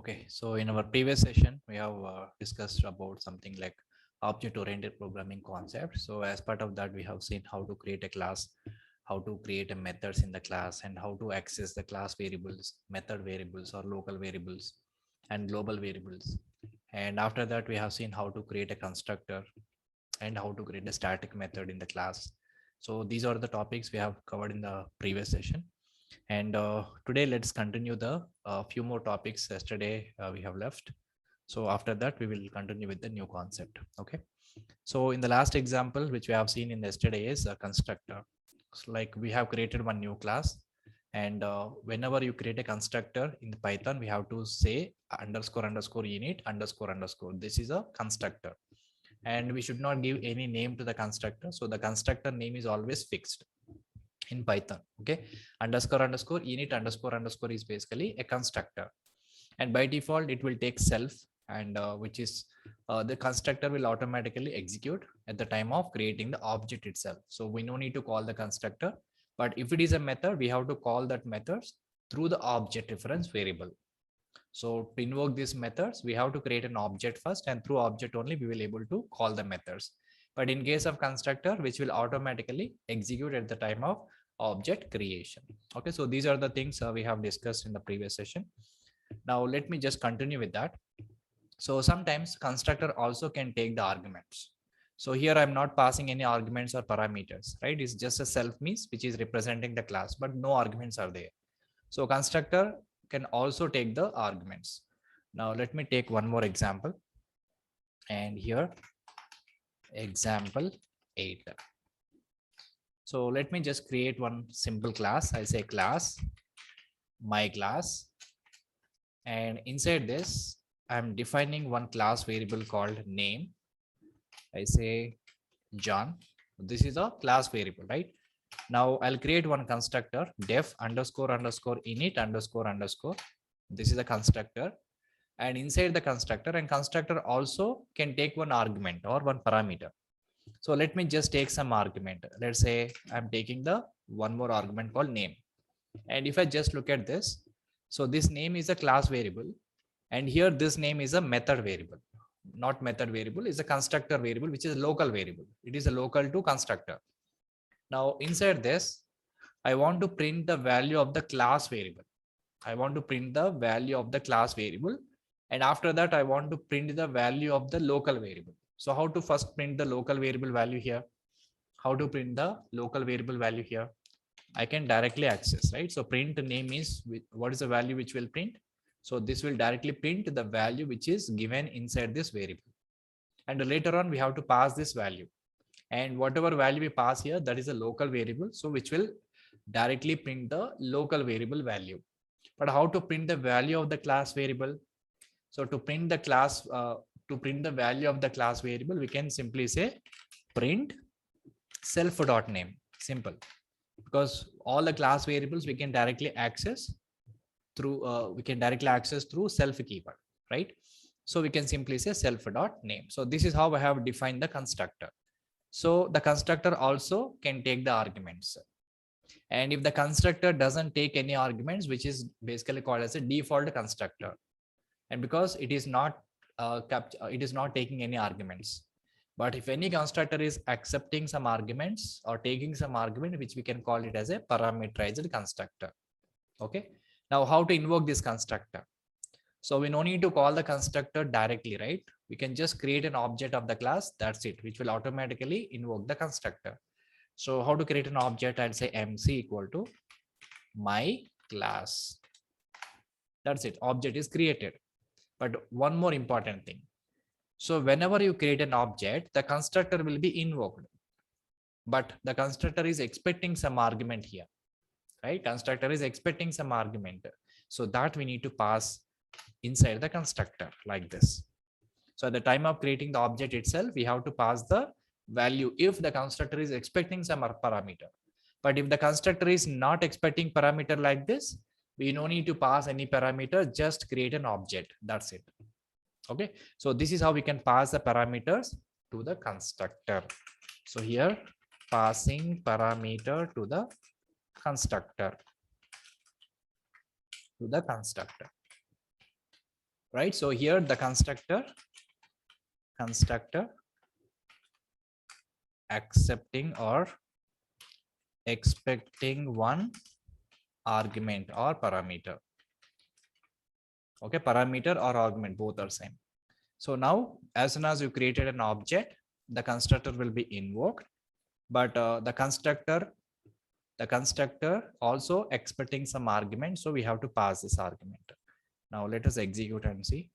Okay, so in our previous session, we have discussed about something like object-oriented programming concept. So as part of that, we have seen how to create a class, how to create a methods in the class, and how to access the class variables, method variables, or local variables, and global variables. And after that, we have seen how to create a constructor and how to create a static method in the class. So these are the topics we have covered in the previous session. And today, let's continue the few more topics yesterday we have left. So after that, we will continue with the new concept. Okay. So in the last example, which we have seen in yesterday is a constructor. So like we have created one new class. And whenever you create a constructor in the Python, we have to say underscore underscore init underscore underscore. This is a constructor. And we should not give any name to the constructor. So the constructor name is always fixed in Python. Okay, underscore underscore init underscore underscore is basically a constructor, and by default it will take self, and which is the constructor will automatically execute at the time of creating the object itself. So we no need to call the constructor, but if it is a method, we have to call that methods through the object reference variable. So to invoke these methods, we have to create an object first, and through object only we will able to call the methods. But in case of constructor, which will automatically execute at the time of object creation. Okay, so these are the things we have discussed in the previous session. Now let me just continue with that. So sometimes constructor also can take the arguments. So here I'm not passing any arguments or parameters, right? It's just a self means which is representing the class, but no arguments are there. So constructor can also take the arguments. Now let me take one more example. And here, example 8. So let me just create one simple class. I say class, my class. And inside this, I'm defining one class variable called name. I say John. This is a class variable, right? Now I'll create one constructor, def underscore underscore init underscore underscore. This is a constructor. And inside the constructor, and constructor also can take one argument or one parameter. So let me just take some argument. Let's say I'm taking the one more argument called name. And if I just look at this, so this name is a class variable. And here this name is a method variable. Not method variable, is a constructor variable, which is a local variable. It is a local to constructor. Now inside this, I want to print the value of the class variable. I want to print the value of the class variable. And after that, I want to print the value of the local variable. So how to first print the local variable value here? How to print the local variable value here? I can directly access, right? So print name is what is the value which will print? So this will directly print the value which is given inside this variable. And later on, we have to pass this value. And whatever value we pass here, that is a local variable. So which will directly print the local variable value. But how to print the value of the class variable? So to print the class, to print the value of the class variable, we can simply say print self.name. Simple. Because all the class variables we can directly access through through self keyword, right? So we can simply say self.name. So this is how I have defined the constructor. So the constructor also can take the arguments. And if the constructor doesn't take any arguments, which is basically called as a default constructor, and because it is not taking any arguments. But if any constructor is accepting some arguments or taking some argument, which we can call it as a parameterized constructor. Okay. Now how to invoke this constructor? So we no need to call the constructor directly, right? We can just create an object of the class. That's it, which will automatically invoke the constructor. So how to create an object? I'll say MC equal to my class. That's it. Object is created. But one more important thing. So whenever you create an object, the constructor will be invoked. But the constructor is expecting some argument here, right? Constructor is expecting some argument. So that we need to pass inside the constructor like this. So at the time of creating the object itself, we have to pass the value if the constructor is expecting some parameter. But if the constructor is not expecting parameter like this, we no need to pass any parameter, just create an object. That's it. Okay. So this is how we can pass the parameters to the constructor. So here passing parameter to the constructor. right? So here the constructor accepting or expecting one argument or parameter. Okay, parameter or argument, both are same. So now as soon as you created an object, the constructor will be invoked, but the constructor also expecting some argument, so we have to pass this argument. Now let us execute and see.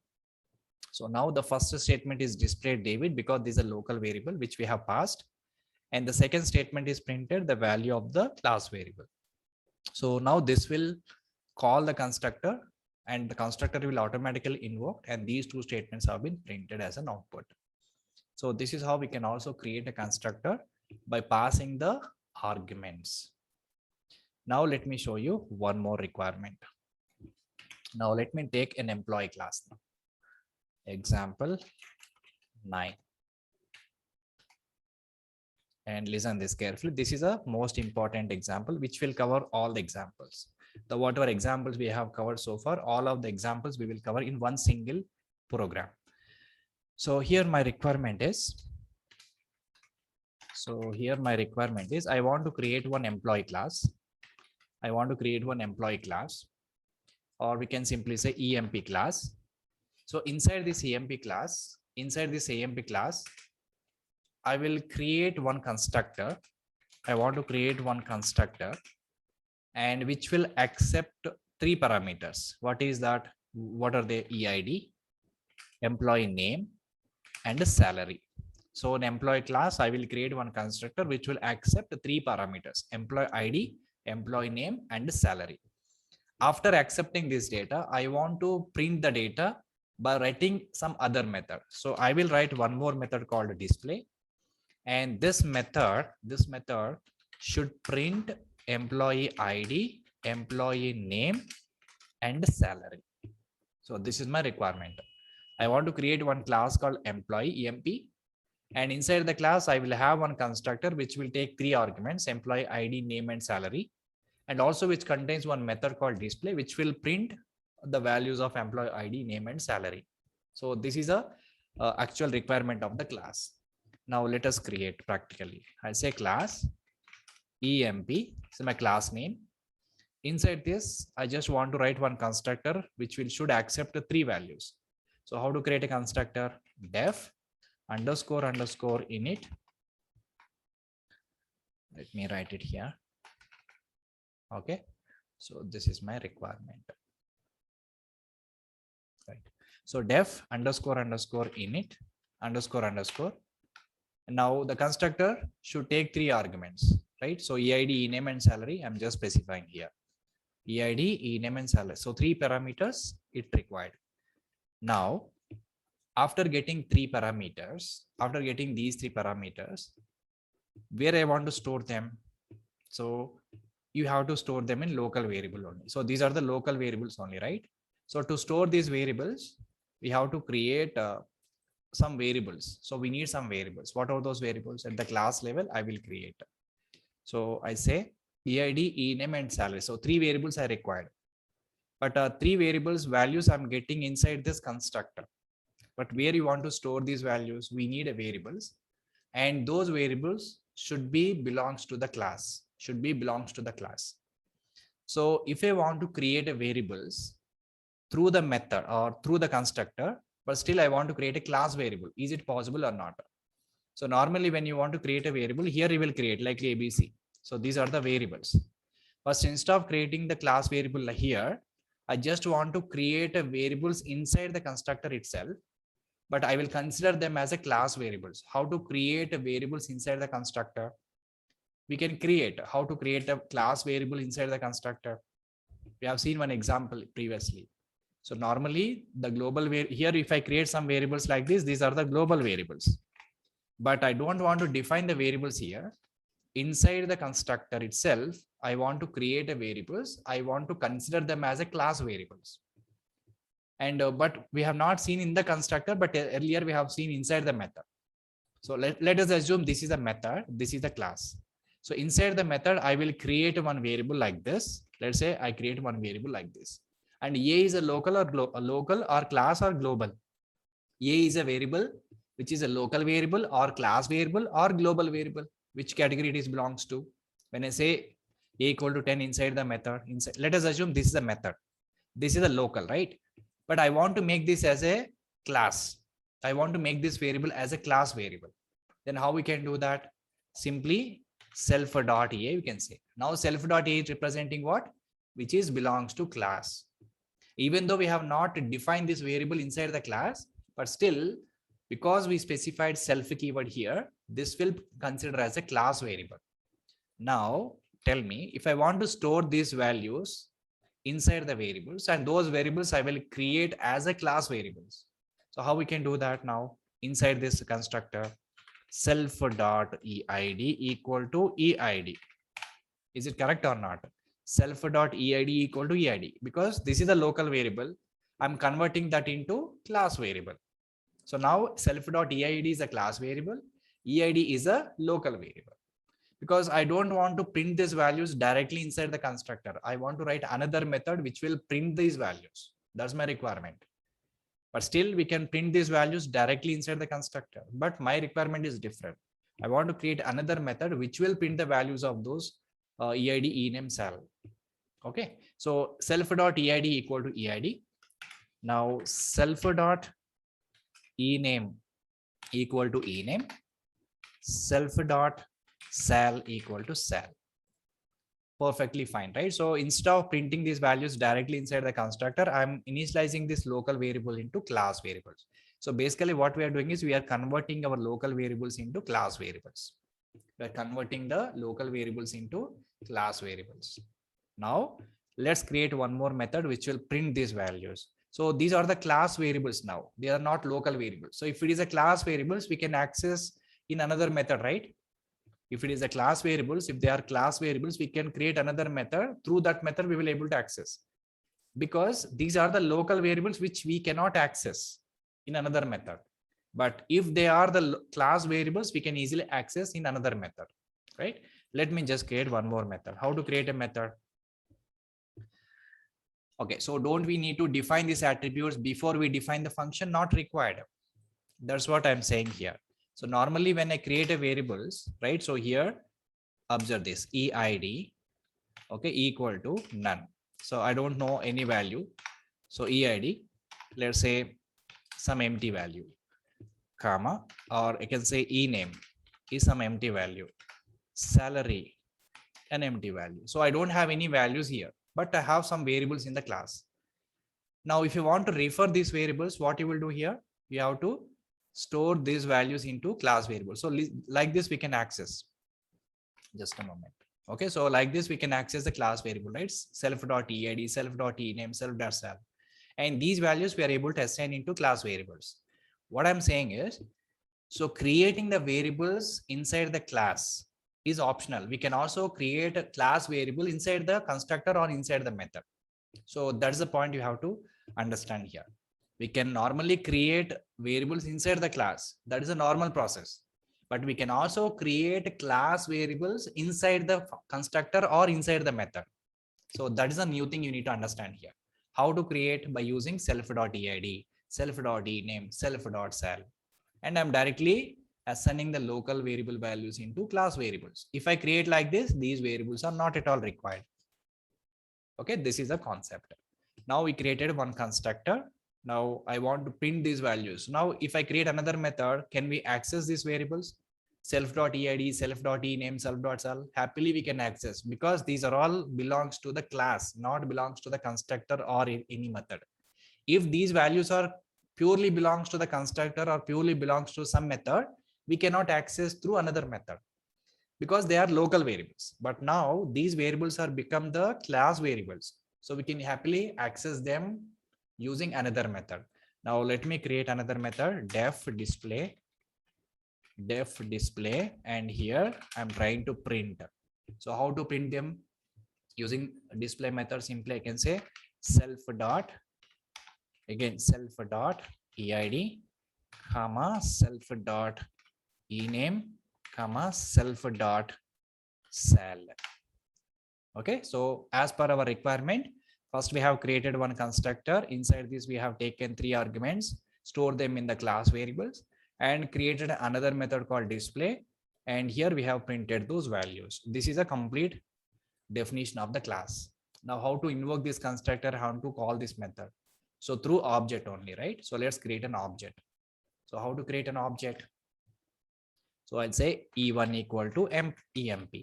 So now the first statement is display David because this is a local variable which we have passed, and the second statement is printed the value of the class variable. So now this will call the constructor, and the constructor will automatically invoke, and these two statements have been printed as an output. So this is how we can also create a constructor by passing the arguments. Now let me show you one more requirement. Now let me take an employee class. Example 9. And listen this carefully. This is a most important example which will cover all the examples. The whatever examples we have covered so far, all of the examples we will cover in one single program. So here my requirement is, I want to create one employee class. Or we can simply say EMP class. So inside this EMP class, I will create one constructor. I want to create one constructor, and which will accept three parameters. What is that? What are they? EID, employee name, and salary. So in employee class, I will create one constructor which will accept three parameters: employee ID, employee name, and salary. After accepting this data, I want to print the data by writing some other method. So I will write one more method called display, and this method should print employee ID, employee name, and salary. So this is my requirement. I want to create one class called employee EMP, and inside the class I will have one constructor which will take three arguments: employee ID, name, and salary, and also which contains one method called display which will print the values of employee ID, name, and salary. So this is a actual requirement of the class. Now let us create practically. I'll say class EMP, so my class name. Inside this, I just want to write one constructor which should accept three values. So how to create a constructor? Def underscore init. Let me write it here. Okay, so this is my requirement. Right. So def underscore init underscore. Now the constructor should take three arguments, right? So EID, ename, and salary, I'm just specifying here. EID, ename, and salary. So three parameters it required. Now, after getting these three parameters, where I want to store them? So you have to store them in local variable only. So these are the local variables only, right? So to store these variables, we have to create some variables. So we need some variables. What are those variables? At the class level, I will create. So I say EID, ename, and salary. So three variables are required. But three variables values I'm getting inside this constructor. But where you want to store these values, we need a variables. And those variables should be belongs to the class. So if I want to create a variables through the method or through the constructor, but still I want to create a class variable, is it possible or not? So normally when you want to create a variable, here you will create like ABC. So these are the variables. But instead of creating the class variable here, I just want to create a variables inside the constructor itself, but I will consider them as a class variables. How to create a variables inside the constructor? We can create how to create a class variable inside the constructor. We have seen one example previously. So normally the global here, if I create some variables like this, these are the global variables, but I don't want to define the variables here. Inside the constructor itself, I want to create a variables. I want to consider them as a class variables. And but we have not seen in the constructor, but earlier we have seen inside the method. So let us assume this is a method, this is the class. So inside the method, I will create one variable like this. Let's say I create one variable like this. And A is a local or local or class or global. A is a variable which is a local variable or class variable or global variable. Which category it is belongs to? When I say A equal to 10 inside the method, inside, let us assume this is a method. This is a local, right? But I want to make this as a class. I want to make this variable as a class variable. Then how we can do that? Simply self.a we can say. Now self.a is representing what? Which is belongs to class. Even though we have not defined this variable inside the class, but still, because we specified self keyword here, this will consider as a class variable. Now tell me, if I want to store these values inside the variables, and those variables I will create as a class variables. So how we can do that now? Inside this constructor, self.eid equal to eid. Is it correct or not? Self.eid equal to eid, because this is a local variable. I'm converting that into class variable. So now self.eid is a class variable, eid is a local variable. Because I don't want to print these values directly inside the constructor. I want to write another method which will print these values. That's my requirement. But still we can print these values directly inside the constructor. But my requirement is different. I want to create another method which will print the values of those eid ename cell. Okay. So self.eid equal to eid. Now self.ename equal to ename. Self.sal equal to sal. Perfectly fine, right? So instead of printing these values directly inside the constructor, I'm initializing this local variable into class variables. So basically what we are doing is we are converting our local variables into class variables. We are converting the local variables into class variables. Now let's create one more method which will print these values. So these are the class variables now. They are not local variables. So if it is a class variables, we can access in another method, right? If it is a class variables, if they are class variables, we can create another method. Through that method, we will able to access. Because these are the local variables which we cannot access in another method. But if they are the class variables, we can easily access in another method, right? Let me just create one more method. How to create a method? Okay, so don't we need to define these attributes before we define the function? Not required. That's what I'm saying here. So normally when I create a variables, right? So here, observe this eid, okay, equal to none. So I don't know any value. So eid, let's say some empty value, comma, or I can say ename is some empty value, salary, an empty value. So I don't have any values here, but I have some variables in the class. Now, if you want to refer these variables, what you will do here? You have to store these values into class variables. So like this we can access. Just a moment. Okay, so like this we can access the class variable, right? Self.eid, self.ename, self.sal, and these values we are able to assign into class variables. What I'm saying is, so creating the variables inside the class is optional. We can also create a class variable inside the constructor or inside the method. So that's the point you have to understand here. We can normally create variables inside the class. That is a normal process. But we can also create class variables inside the constructor or inside the method. So that is a new thing you need to understand here. How to create? By using self.eid, self.ename, self.sal. And I'm directly assigning the local variable values into class variables. If I create like this, these variables are not at all required. Okay, this is a concept. Now we created one constructor. Now I want to print these values. Now if I create another method, can we access these variables? Self.eid, self.ename, self.sal. Happily we can access, because these are all belongs to the class, not belongs to the constructor or any method. If these values are purely belongs to the constructor or purely belongs to some method, we cannot access through another method, because they are local variables. But now these variables are become the class variables. So we can happily access them using another method. Now let me create another method, def display, and here I'm trying to print. So how to print them? Using display method, simply I can say self.eid, comma, self.ename, comma, self.sal. Okay, so as per our requirement, First, we have created one constructor. Inside this, we have taken 3 arguments, stored them in the class variables, and created another method called display. And here we have printed those values. This is a complete definition of the class. Now, how to invoke this constructor, how to call this method? So through object only, right? So let's create an object. So how to create an object? So I'll say E1 equal to EMP.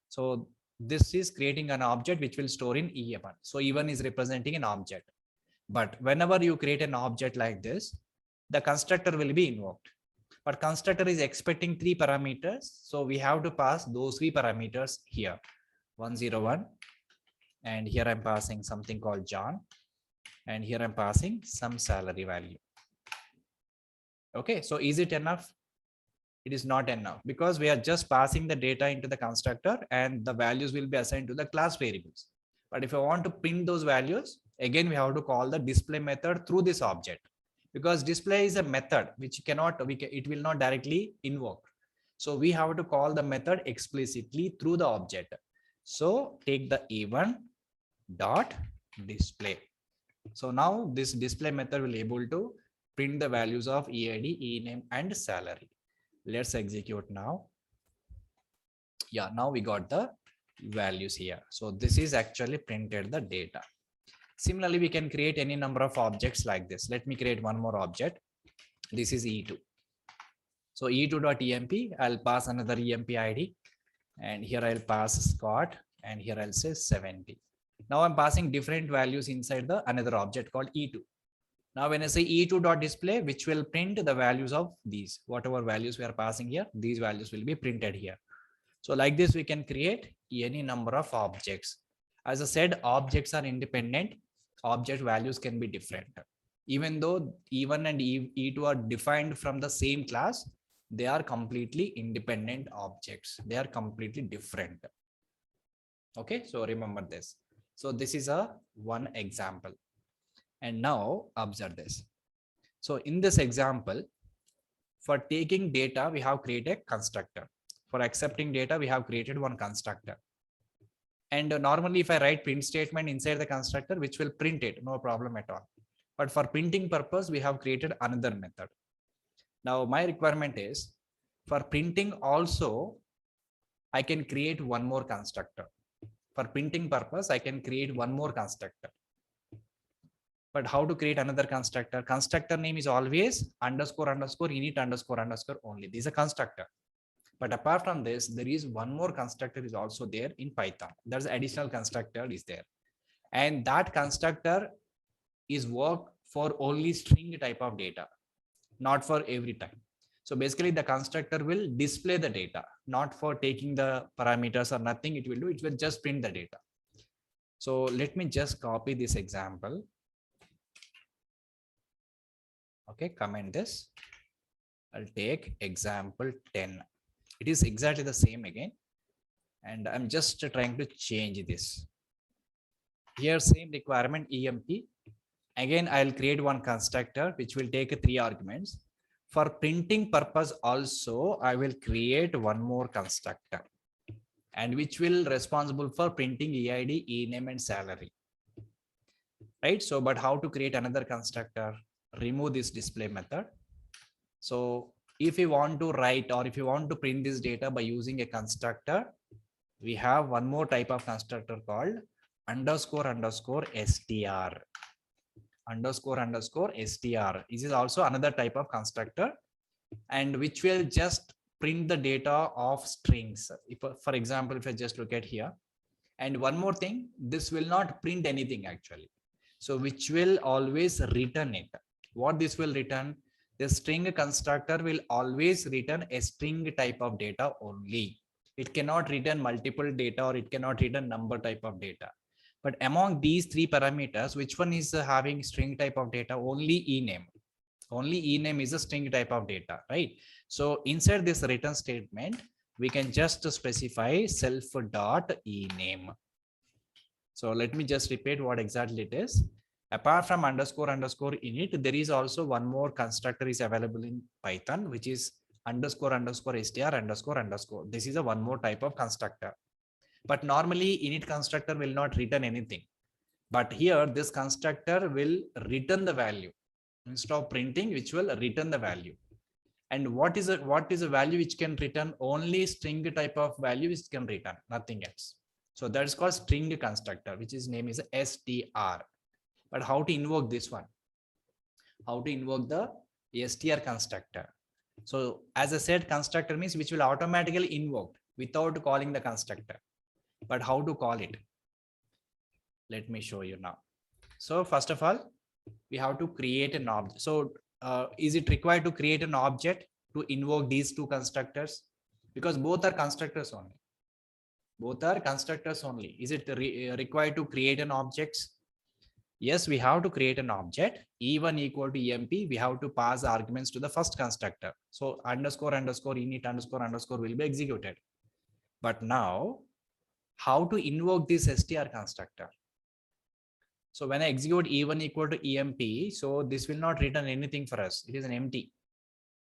So this is creating an object which will store in E1. So E1 is representing an object. But whenever you create an object like this, the constructor will be invoked. But constructor is expecting 3 parameters. So we have to pass those 3 parameters here. 101. And here I'm passing something called John. And here I'm passing some salary value. Okay, so is it enough? It is not enough because we are just passing the data into the constructor and the values will be assigned to the class variables. But if I want to print those values, again, we have to call the display method through this object, because display is a method which it will not directly invoke. So we have to call the method explicitly through the object. So take the E1 dot display. So now this display method will be able to print the values of EID, ENAME, and salary. Let's execute now. Yeah, now we got the values here. So this is actually printed the data. Similarly, we can create any number of objects like this. Let me create one more object. This is E2. So E2.emp, I'll pass another EMP ID. And here I'll pass Scott. And here I'll say 70. Now I'm passing different values inside the another object called E2. Now, when I say E2.display, which will print the values of these, whatever values we are passing here, these values will be printed here. So like this, we can create any number of objects. As I said, objects are independent. Object values can be different. Even though E1 and E2 are defined from the same class, they are completely independent objects. They are completely different. Okay, so remember this. So this is one example. And now observe this. So in this example, for taking data, we have created a constructor. For accepting data, we have created one constructor. And normally if I write print statement inside the constructor, which will print it, no problem at all. But for printing purpose, we have created another method. Now my requirement is for printing also, I can create one more constructor. For printing purpose, I can create one more constructor. But how to create another constructor? Constructor name is always underscore underscore init underscore underscore only. This is a constructor. But apart from this, there is one more constructor is also there in Python. There's additional constructor is there. And that constructor is work for only string type of data, not for every time. So basically the constructor will display the data, not for taking the parameters or nothing it will do. It will just print the data. So let me just copy this example. Okay, comment this. I'll take example 10. It is exactly the same again. And I'm just trying to change this. Here, same requirement EMP. Again, I'll create one constructor which will take 3 arguments. For printing purpose also, I will create one more constructor and which will responsible for printing EID, ENAME, and salary. Right? So, but how to create another constructor? Remove this display method. So if you want to write or if you want to print this data by using a constructor, we have one more type of constructor called underscore underscore str. Underscore underscore str. This is also another type of constructor and which will just print the data of strings. If, for example, if I just look at here, and one more thing, this will not print anything actually. So which will always return it. What this will return? The string constructor will always return a string type of data only. It cannot return multiple data or it cannot return number type of data. But among these 3 parameters, which one is having string type of data? Only ename. Only ename is a string type of data, right? So inside this return statement, we can just specify self.ename. So let me just repeat what exactly it is. Apart from underscore underscore init, there is also one more constructor is available in Python, which is underscore underscore str underscore underscore. This is a one more type of constructor. But normally init constructor will not return anything. But here this constructor will return the value instead of printing, which will return the value. And what is a value which can return? Only string type of value which can return, nothing else. So that is called string constructor, which is name is str. But how to invoke this one? How to invoke the str constructor? So as I said, constructor means which will automatically invoke without calling the constructor. But how to call it? Let me show you now. So first of all, we have to create an object. So is it required to create an object to invoke these two constructors? Because both are constructors only. Both are constructors only. Is it required to create an object? Yes, we have to create an object. E1 equal to emp. We have to pass arguments to the first constructor. So underscore underscore init underscore underscore will be executed. But now, how to invoke this str constructor? So when I execute E1 equal to emp, so this will not return anything for us. It is an empty,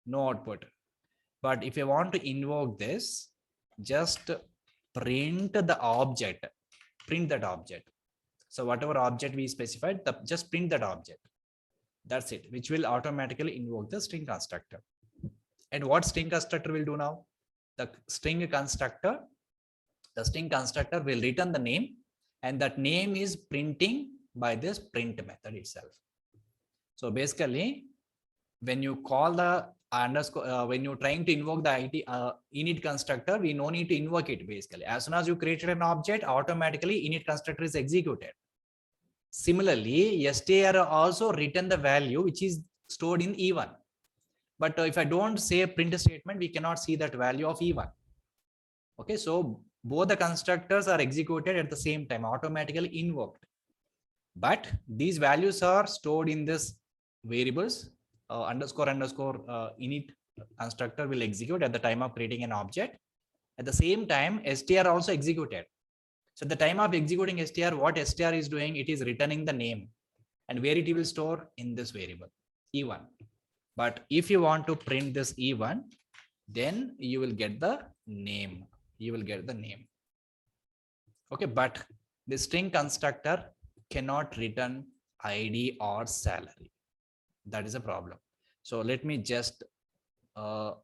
no output. But if you want to invoke this, just print the object, print that object. So whatever object we specified, just print that object. That's it, which will automatically invoke the string constructor. And what string constructor will do now? The string constructor will return the name, and that name is printing by this print method itself. So basically, when you call the underscore, when you're trying to invoke the init constructor, we no need to invoke it basically. As soon as you created an object, automatically init constructor is executed. Similarly, str also return the value which is stored in E1. But if I don't say print statement, we cannot see that value of E1. Okay, so both the constructors are executed at the same time, automatically invoked. But these values are stored in this variables. Underscore init constructor will execute at the time of creating an object. At the same time, str also executed. So at the time of executing str, what str is doing? It is returning the name, and where it will store? In this variable E1. But if you want to print this E1, then you will get the name. You will get the name. Okay, but the string constructor cannot return ID or salary. That is a problem. So let me just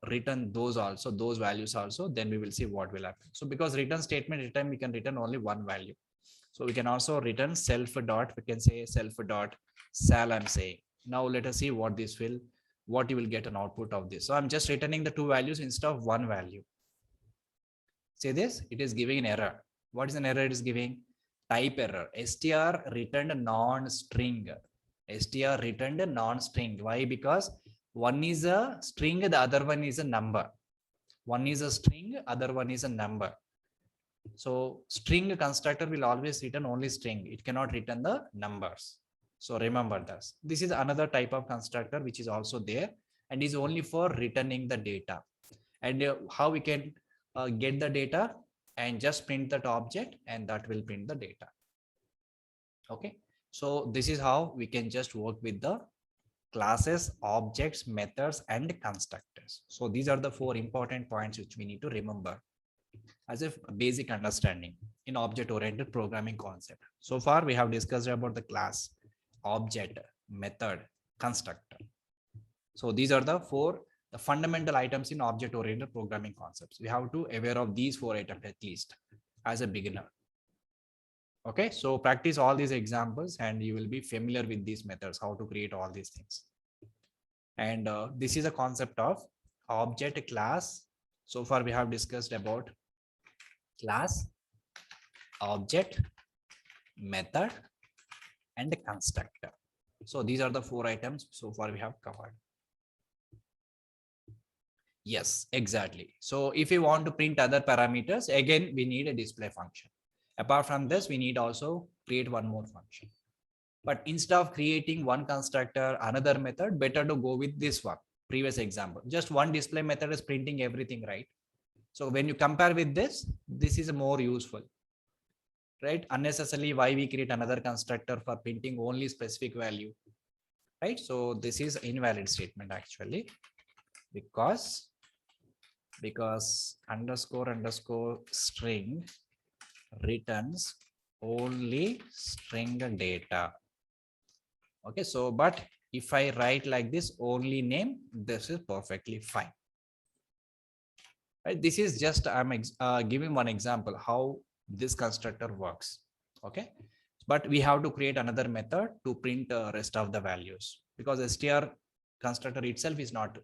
return those values also, then we will see what will happen. So because return statement return, we can return only one value. So we can also return self dot, we can say self dot sal. I'm saying now let us see what you will get an output of this. So I'm just returning the two values instead of one value. See this, it is giving an error. What is an error it is giving? Type error. str returned non-string. str returned non-string. Why? Because one is a string, the other one is a number. One is a string, other one is a number. So string constructor will always return only string. It cannot return the numbers. So remember this. This is another type of constructor which is also there and is only for returning the data. And how we can get the data? And just print that object, and that will print the data. Okay, so this is how we can just work with the classes, objects, methods, and constructors. So these are the four important points which we need to remember as a basic understanding in object-oriented programming concept. So far we have discussed about the class, object, method, constructor. So these are the fundamental items in object-oriented programming concepts. We have to be aware of these four items at least as a beginner. Okay, so practice all these examples and you will be familiar with these methods, how to create all these things. And this is a concept of object, class. So far we have discussed about class, object, method, and the constructor. So these are the four items so far we have covered. Yes, exactly. So if you want to print other parameters, again, we need a display function. Apart from this, we need also create one more function. But instead of creating one constructor, another method, better to go with this one, previous example. Just one display method is printing everything, right? So when you compare with this, this is more useful, right? Unnecessarily, why we create another constructor for printing only specific value, right? So this is invalid statement actually, because underscore string returns only string data. Okay, so but if I write like this only name, this is perfectly fine. Right? This is just I'm giving one example how this constructor works. Okay, but we have to create another method to print rest of the values because str constructor itself is not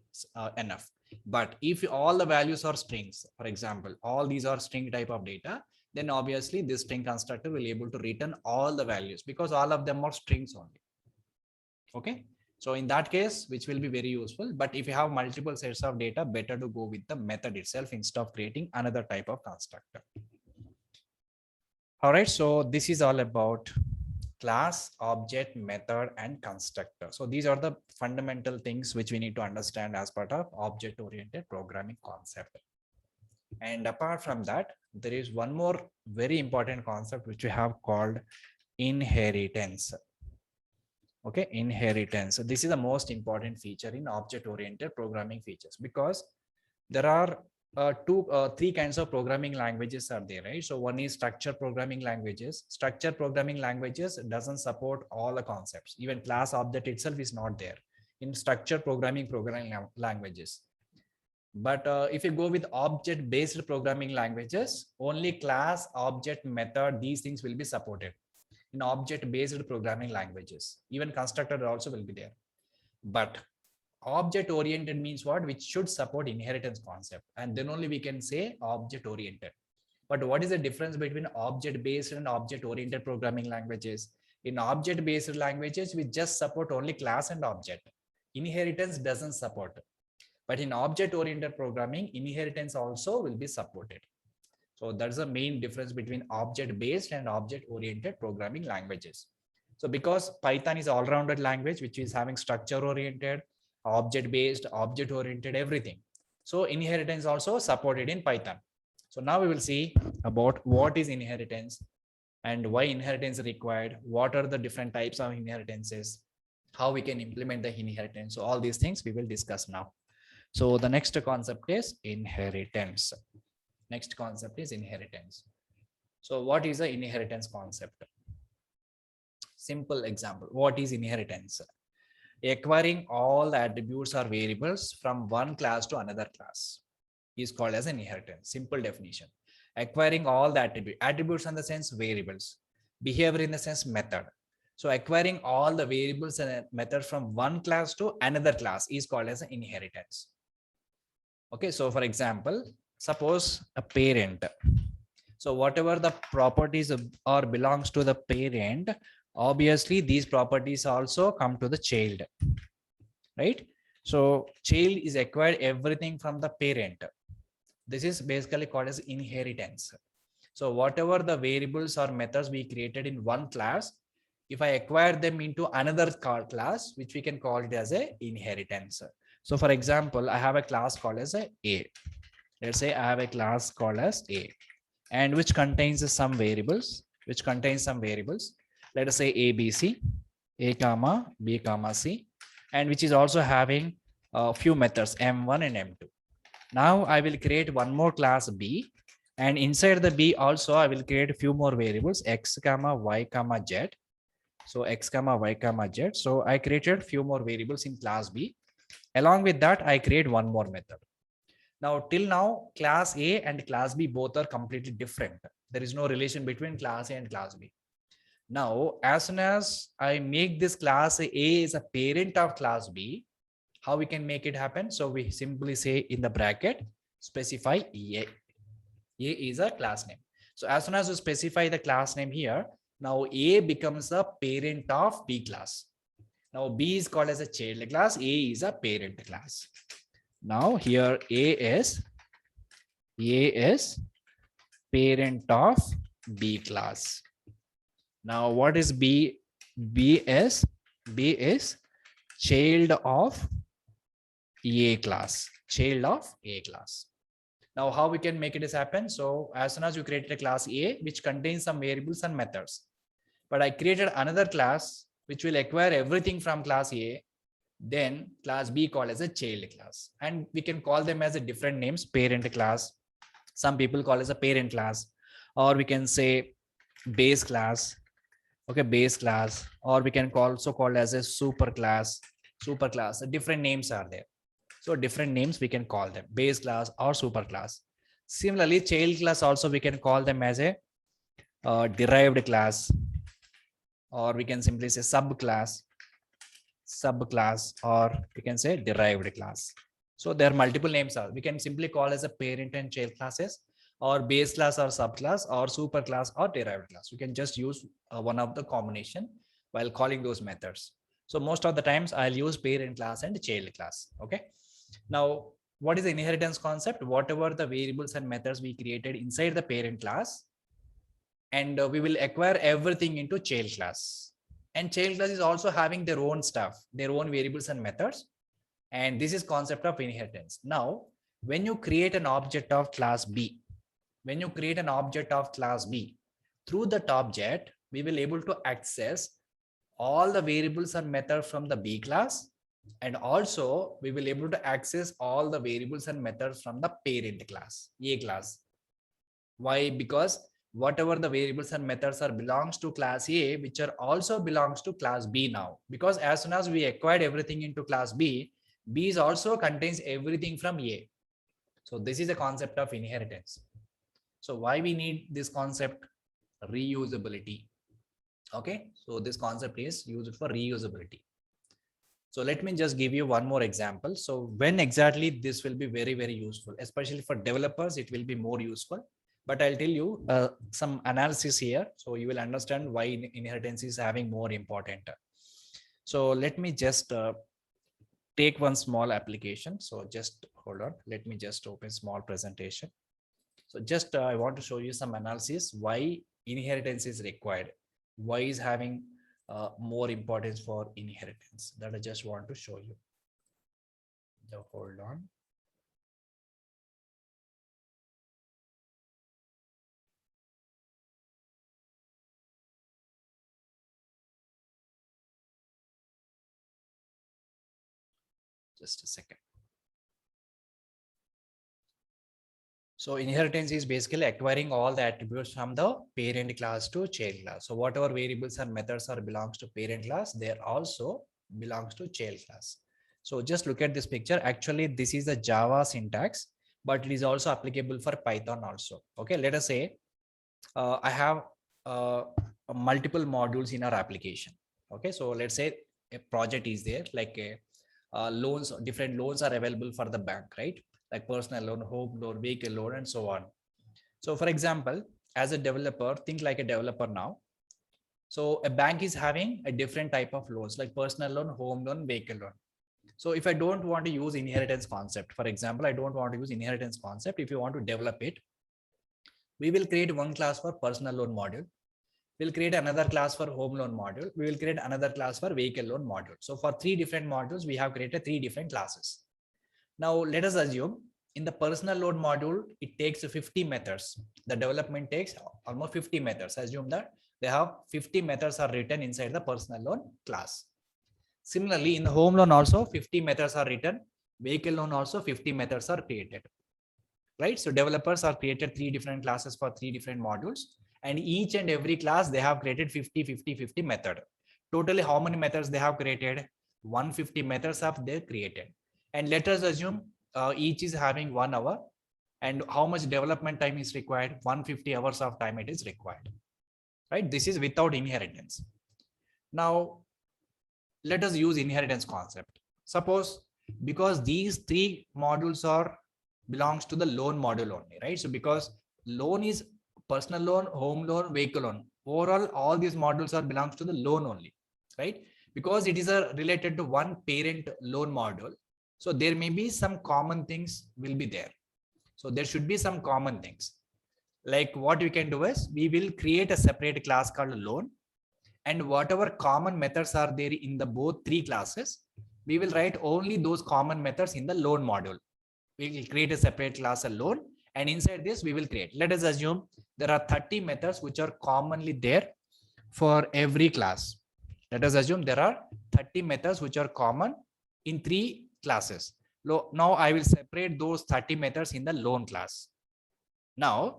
enough. But if all the values are strings, for example, all these are string type of data, then obviously this string constructor will be able to return all the values because all of them are strings only. Okay, so in that case, which will be very useful. But if you have multiple sets of data, better to go with the method itself instead of creating another type of constructor. All right, so this is all about class, object, method, and constructor. So these are the fundamental things which we need to understand as part of object-oriented programming concept. And apart from that, there is one more very important concept which we have called inheritance. Okay, inheritance. So this is the most important feature in object-oriented programming features because there are three kinds of programming languages are there, right? So one is structured programming languages. Structured programming languages doesn't support all the concepts. Even class object itself is not there in structured programming languages. But if you go with object-based programming languages, only class, object, method, these things will be supported in object-based programming languages. Even constructor also will be there. But object-oriented means what? Which should support inheritance concept. And then only we can say object-oriented. But what is the difference between object-based and object-oriented programming languages? In object-based languages, we just support only class and object. Inheritance doesn't support. But in object-oriented programming, inheritance also will be supported. So that's the main difference between object-based and object-oriented programming languages. So because Python is all-rounded language, which is having structure-oriented, object-based, object-oriented, everything. So inheritance also supported in Python. So now we will see about what is inheritance and why inheritance is required, what are the different types of inheritances, how we can implement the inheritance. So all these things we will discuss now. So the next concept is inheritance. Next concept is inheritance. So what is the inheritance concept? Simple example. What is inheritance? Acquiring all the attributes or variables from one class to another class is called as an inheritance. Simple definition. Acquiring all the attributes in the sense variables, behavior in the sense method. So acquiring all the variables and methods from one class to another class is called as an inheritance. Okay, so for example, suppose a parent. So whatever the properties or belongs to the parent, obviously these properties also come to the child, right? So child is acquired everything from the parent. This is basically called as inheritance. So whatever the variables or methods we created in one class, if I acquire them into another class, which we can call it as a inheritance. So for example, I have a class called as a. Let's say I have a class called as A, and which contains some variables, Let us say ABC, A comma, B comma C, and which is also having a few methods M1 and M2. Now I will create one more class B, and inside the B also I will create a few more variables X comma, Y comma, Z. So X comma, Y comma, Z. So I created few more variables in class B. Along with that, I create one more method. Now, till now, class A and class B both are completely different. There is no relation between class A and class B. Now, as soon as I make this class A is a parent of class B, how we can make it happen? So we simply say in the bracket, specify A. A is a class name. So as soon as you specify the class name here, now A becomes a parent of B class. Now B is called as a child class, A is a parent class. Now here A is parent of B class. Now what is B? B is child of A class. Now how we can make it happen? So as soon as you created a class A, which contains some variables and methods, but I created another class which will acquire everything from class A, then class B called as a child class, and we can call them as a different names, parent class. Some people call as a parent class, or we can say base class. Okay, base class, or we can also call as a super class. Different names are there. So different names we can call them, base class or super class. Similarly, child class also we can call them as a derived class, or we can simply say subclass, or we can say derived class. So there are multiple names. We can simply call as a parent and child classes, or base class or subclass, or super class or derived class. You can just use one of the combination while calling those methods. So most of the times I'll use parent class and child class. Okay. Now, what is the inheritance concept? Whatever the variables and methods we created inside the parent class, and we will acquire everything into child class. And child class is also having their own stuff, their own variables and methods. And this is concept of inheritance. Now, when you create an object of class B, through that object, we will able to access all the variables and methods from the B class. And also we will able to access all the variables and methods from the parent class, A class. Why? Because whatever the variables and methods are belongs to class A, which are also belongs to class B now. Because as soon as we acquired everything into class B, B is also contains everything from A. So this is a concept of inheritance. So why we need this concept? Reusability. Okay, so this concept is used for reusability. So let me just give you one more example. So when exactly this will be very, very useful, especially for developers, it will be more useful. But I'll tell you some analysis here, so you will understand why inheritance is having more important. So let me just take one small application. So just hold on. Let me just open small presentation. So just I want to show you some analysis why inheritance is required. Why is having more importance for inheritance, that I just want to show you. So hold on. Just a second. So inheritance is basically acquiring all the attributes from the parent class to child class. So whatever variables and methods are belongs to parent class, they also belongs to child class. So just look at this picture. Actually, this is the Java syntax, but it is also applicable for Python also. Okay, let us say I have multiple modules in our application. Okay, so let's say a project is there, like a loans, different loans are available for the bank, right? Like personal loan, home loan, vehicle loan, and so on. So for example, as a developer, think like a developer now. So a bank is having a different type of loans, like personal loan, home loan, vehicle loan. So if I don't want to use inheritance concept, for example, I don't want to use inheritance concept. If you want to develop it, we will create one class for personal loan module. We'll create another class for home loan module. We will create another class for vehicle loan module. So for 3 different modules, we have created 3 different classes. Now let us assume in the personal loan module, it takes 50 methods. The development takes almost 50 methods. Assume that they have 50 methods are written inside the personal loan class. Similarly, in the home loan also 50 methods are written. Vehicle loan also 50 methods are created. Right? So developers are created 3 different classes for 3 different modules, and each and every class they have created 50, 50, 50 method. Totally how many methods they have created? 150 methods have they created. And let us assume each is having 1 hour, and how much development time is required? 150 hours of time it is required. Right? This is without inheritance. Now let us use inheritance concept. Suppose because these 3 modules are belongs to the loan module only, right? So because loan is personal loan, home loan, vehicle loan, overall all these modules are belongs to the loan only, right? Because it is a related to one parent loan module, so there may be some common things will be there. So there should be some common things. Like what we can do is we will create a separate class called loan, and whatever common methods are there in the both 3 classes, we will write only those common methods in the loan module. We will create a separate class alone, and inside this we will create, let us assume there are 30 methods which are commonly there for every class. Let us assume there are 30 methods which are common in 3 classes. Now I will separate those 30 methods in the loan class. Now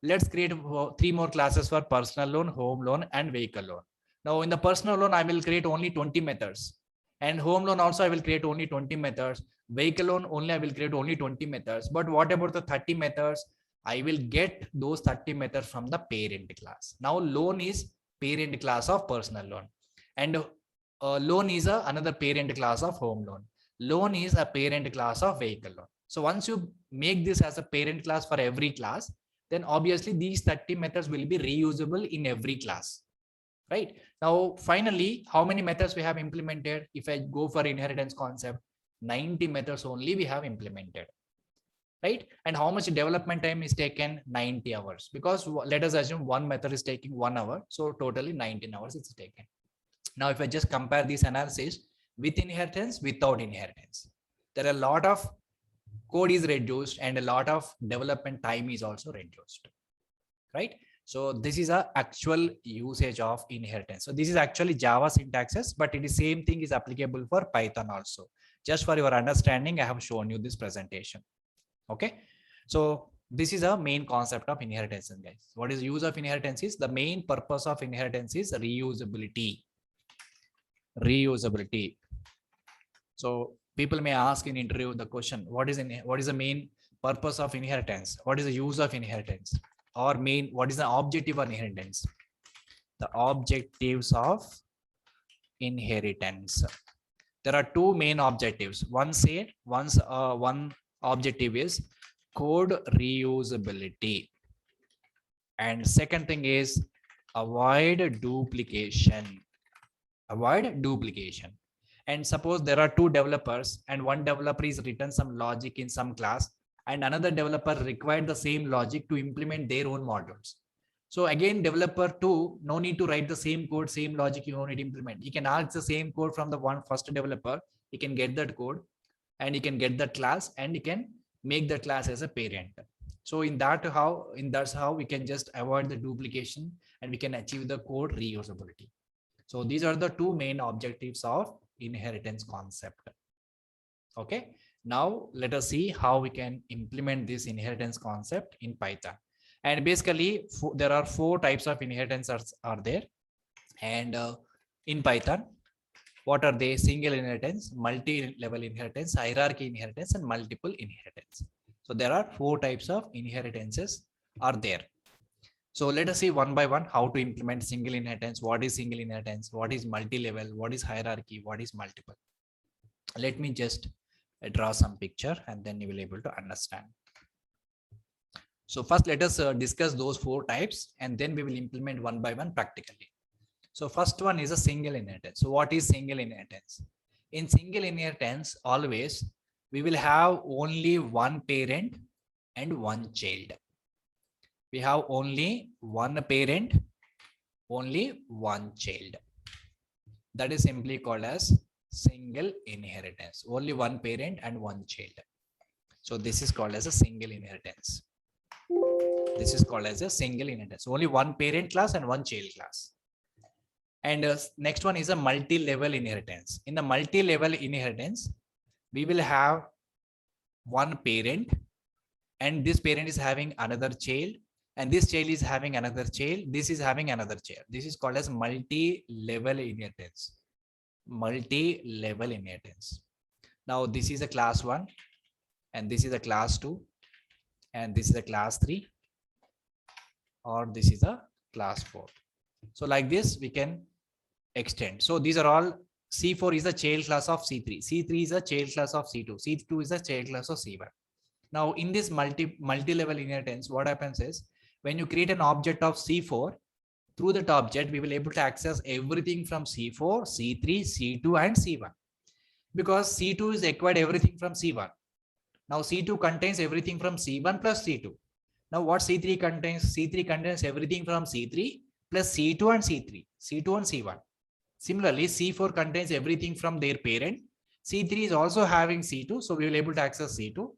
Let's create 3 more classes for personal loan, home loan, and vehicle loan. Now in the personal loan, I will create only 20 methods, and home loan also I will create only 20 methods. Vehicle loan only I will create only 20 methods. But what about the 30 methods? I will get those 30 methods from the parent class. Now loan is parent class of personal loan, and loan is another parent class of home loan. Loan is a parent class of vehicle loan. So once you make this as a parent class for every class, then obviously these 30 methods will be reusable in every class, right? Now, finally, how many methods we have implemented? If I go for inheritance concept, 90 methods only we have implemented, right? And how much development time is taken? 90 hours, because let us assume one method is taking 1 hour. So totally 19 hours it's taken. Now, if I just compare this analysis with inheritance, without inheritance, there are a lot of code is reduced and a lot of development time is also reduced, right? So this is a actual usage of inheritance. So this is actually Java syntaxes, but it is same thing is applicable for Python also. Just for your understanding, I have shown you this presentation. Okay. So this is a main concept of inheritance, guys. What is use of inheritance is the main purpose of inheritance is reusability. Reusability. So people may ask in interview the question, what is the main purpose of inheritance? What is the use of inheritance? Or what is the objective of inheritance? The objectives of inheritance. There are two main objectives. One objective is code reusability, and second thing is avoid duplication. Avoid duplication. And suppose there are two developers, and one developer is written some logic in some class, and another developer required the same logic to implement their own modules. So again, developer 2, no need to write the same code, same logic you need to implement. He can ask the same code from the first developer. He can get that code, and he can get that class, and he can make the class as a parent. So that's how we can just avoid the duplication, and we can achieve the code reusability. So these are the two main objectives of inheritance concept. Okay. Now let us see how we can implement this inheritance concept in Python. And basically there are 4 types of inheritance are there. And in Python, what are they? Single inheritance, multi-level inheritance, hierarchy inheritance, and multiple inheritance. So there are 4 types of inheritances are there. So let us see one by one how to implement single inheritance. What is single inheritance? What is multi-level? What is hierarchy? What is multiple? Let me just draw some picture, and then you will be able to understand. So first let us discuss those 4 types, and then we will implement one by one practically. So first one is a single inheritance. So what is single inheritance? In single inheritance, always we will have only one parent and one child. We have only one parent, only one child. That is simply called as single inheritance. Only one parent and one child. So this is called as a single inheritance. This is called as a single inheritance. Only one parent class and one child class. And next one is a multi-level inheritance. In the multi-level inheritance, we will have one parent, and this parent is having another child, and this child is having another child. This is having another child. This is called as multi-level inheritance. Multi-level inheritance. Now this is a class 1, and this is a class 2, and this is a class 3, or this is a class 4. So like this we can extend. So these are all. C4 is the child class of C3. C3 is a child class of C2. C2 is a child class of C1. Now in this multi-level inheritance, what happens is when you create an object of C4, through that object we will able to access everything from C4, C3, C2, and C1, because C2 is acquired everything from C1. Now C2 contains everything from C1 plus C2. Now what C3 contains? C3 contains everything from C3 plus C2 and C3, C2 and C1. Similarly, C4 contains everything from their parent. C3 is also having C2, so we will able to access C2.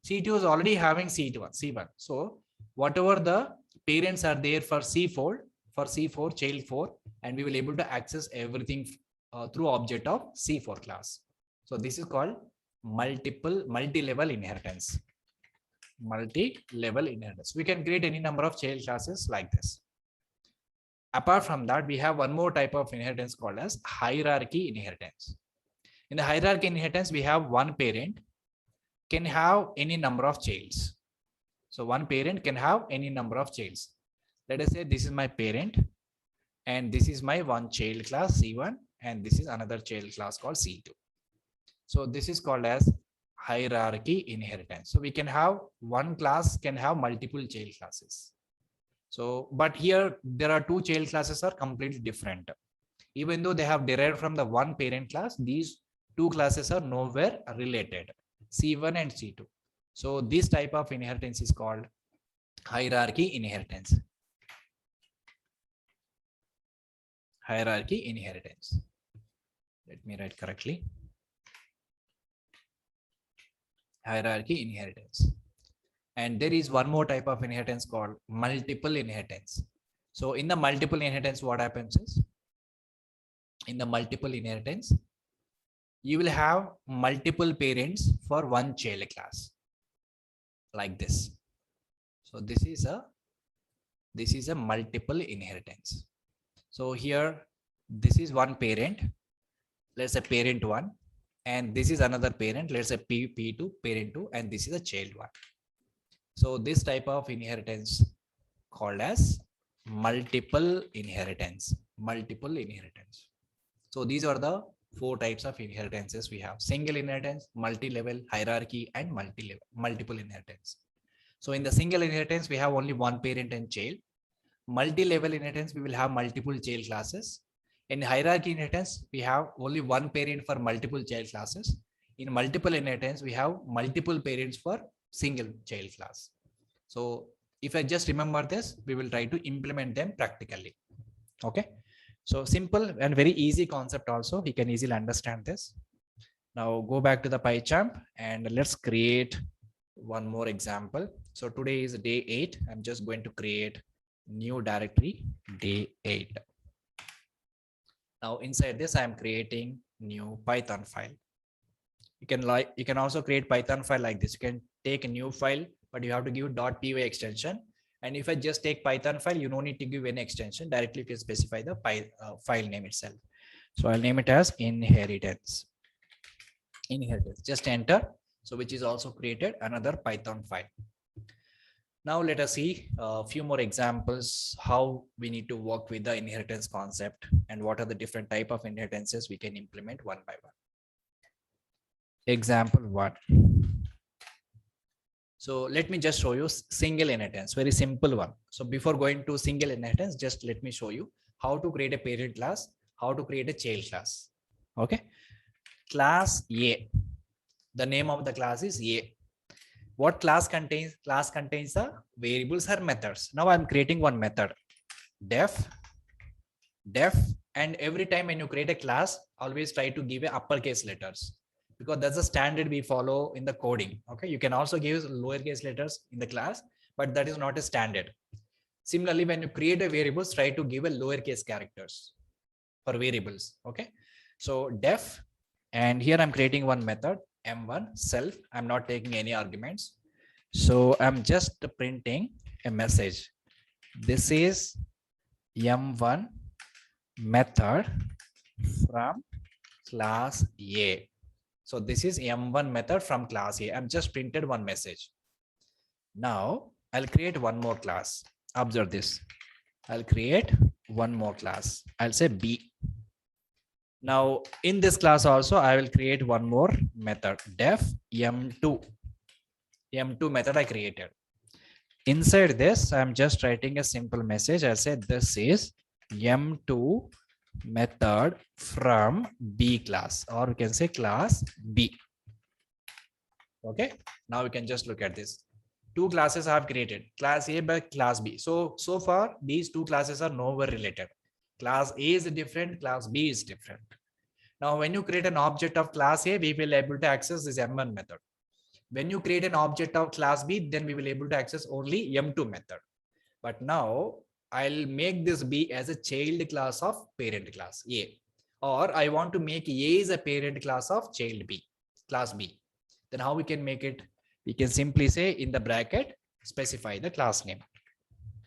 C2 is already having C1. So whatever the parents are there for C4, child 4, and we will able to access everything through object of C4 class. So this is called multi-level inheritance. multi-level inheritance. We can create any number of child classes like this. Apart from that, we have one more type of inheritance called as hierarchy inheritance. In the hierarchy inheritance, we have one parent can have any number of childs. So one parent can have any number of childs. Let us say this is my parent and this is my one child class C1 and this is another child class called C2. So this is called as hierarchy inheritance. So we can have one class can have multiple child classes. So, but here there are two child classes are completely different. Even though they have derived from the one parent class, these two classes are nowhere related, C1 and C2. So this type of inheritance is called hierarchy inheritance. Hierarchy inheritance. Let me write correctly. Hierarchy inheritance. And there is one more type of inheritance called multiple inheritance. So in the multiple inheritance, what happens is, in the multiple inheritance, you will have multiple parents for one child class, like this. So this is a multiple inheritance. So here, this is one parent, let's say parent 1, and this is another parent, let's say P2, parent 2, and this is a child 1. So this type of inheritance called as multiple inheritance. Multiple inheritance. So these are the 4 types of inheritances we have: single inheritance, multi-level, hierarchy, and multiple inheritance. So in the single inheritance, we have only one parent and child. Multi-level inheritance, we will have multiple child classes. In hierarchy inheritance, we have only one parent for multiple child classes. In multiple inheritance, we have multiple parents for single child class. So if I just remember this, we will try to implement them practically. Okay. So simple and very easy concept also. You can easily understand this. Now go back to the PyChamp and let's create one more example. So today is day 8. I'm just going to create new directory day 8. Now inside this, I'm creating new Python file. You can also create Python file like this. You can take a new file, but you have to give .py extension. And if I just take Python file, you don't need to give any extension. Directly you can specify the file name itself. So I'll name it as inheritance. Inheritance. Just enter. So which is also created another Python file. Now let us see a few more examples how we need to work with the inheritance concept and what are the different type of inheritances we can implement one by one. Example 1. So let me just show you single inheritance, very simple one. So before going to single inheritance, just let me show you how to create a parent class, how to create a child class. Okay. Class A. The name of the class is A. What class contains? Class contains the variables or methods. Now I'm creating one method, def, and every time when you create a class, always try to give a uppercase letters, because that's the standard we follow in the coding. Okay, you can also give lowercase letters in the class, but that is not a standard. Similarly, when you create a variables, try to give a lowercase characters for variables. Okay, so def, and here I'm creating one method, m1 self. I'm not taking any arguments, so I'm just printing a message. This is m1 method from class A. So this is m1 method from class A. I've just printed one message. Now I'll create one more class. Observe this. I'll create one more class. I'll say B. Now in this class also, I will create one more method, def m2. M2 method I created. Inside this, I'm just writing a simple message. I'll say this is m2 method from B class, or we can say class B. Okay, now we can just look at this. Two classes I have created, class A by class B. So far these two classes are nowhere related. Class A is different, class B is different. Now when you create an object of class A, we will able to access this m1 method. When you create an object of class B, then we will able to access only m2 method. But now I'll make this B as a child class of parent class A, or I want to make A as a parent class of child B, class B. Then how we can make it? We can simply say in the bracket, specify the class name.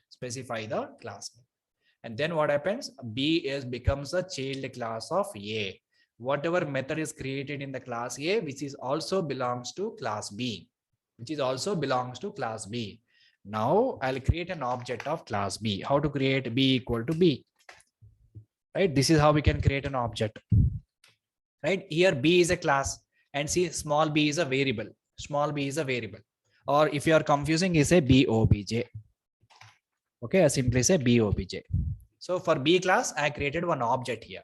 Specify the class name. And then what happens? B becomes a child class of A. Whatever method is created in the class A, which is also belongs to class B, which is also belongs to class B. Now I'll create an object of class B. How to create B equal to B? Right? This is how we can create an object. Right? Here B is a class, and see small b is a variable. Small b is a variable. Or if you are confusing, you say BOBJ. Okay, I simply say BOBJ. So for B class, I created one object here.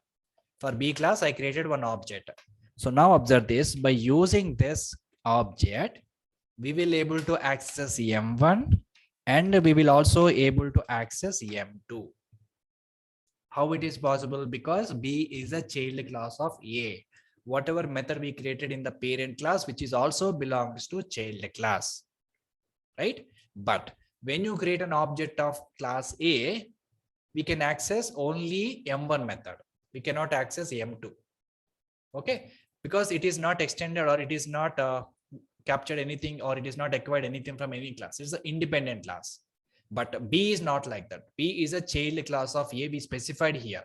For B class, I created one object. So now observe this. By using this object, we will able to access M1 and we will also able to access M2. How it is possible? Because B is a child class of A. Whatever method we created in the parent class, which is also belongs to child class, right? But when you create an object of class A, we can access only M1 method. We cannot access M2. Okay, because it is not extended or it is not captured anything or it is not acquired anything from any class. It's an independent class. But B is not like that. B is a child class of A. We specified here.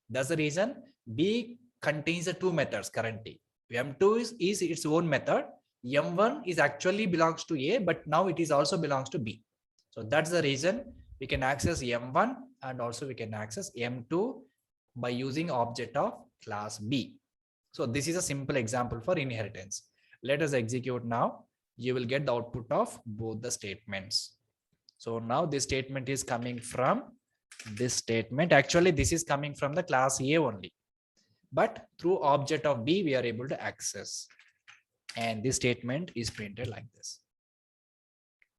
That's the reason B contains the two methods currently. M2 is its own method. M1 is actually belongs to A, but now it is also belongs to B. So that's the reason we can access M1 and also we can access M2 by using object of class B. So this is a simple example for inheritance. Let us execute now. You will get the output of both the statements. So now this statement is coming from this statement. Actually, this is coming from the class A only. But through object of B, we are able to access. And this statement is printed like this.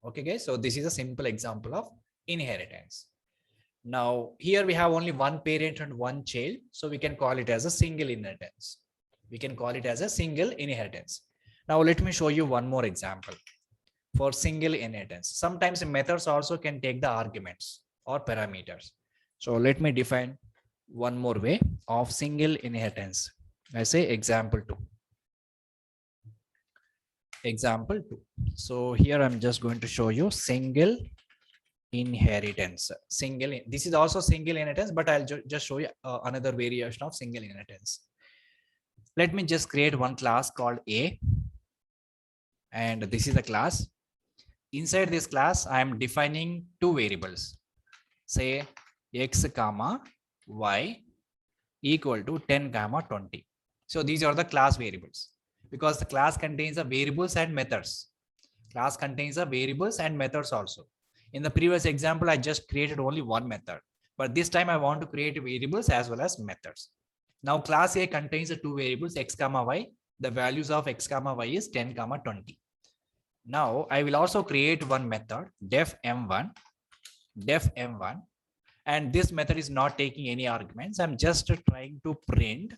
Okay, guys. So this is a simple example of inheritance. Now, here we have only one parent and one child. So we can call it as a single inheritance. We can call it as a single inheritance. Now, let me show you one more example for single inheritance. Sometimes methods also can take the arguments or parameters. So let me define one more way of single inheritance. I say example 2. Example 2. So here I'm just going to show you single inheritance. This is also single inheritance, but I'll just show you another variation of single inheritance. Let me just create one class called A. And this is the class. Inside this class, I am defining two variables. Say x comma y equal to 10 comma 20. So these are the class variables because the class contains the variables and methods. Class contains the variables and methods also. In the previous example, I just created only one method, but this time I want to create variables as well as methods. Now class A contains the two variables x comma y. The values of x comma y is 10 comma 20. Now I will also create one method def m1, and this method is not taking any arguments. I'm just trying to print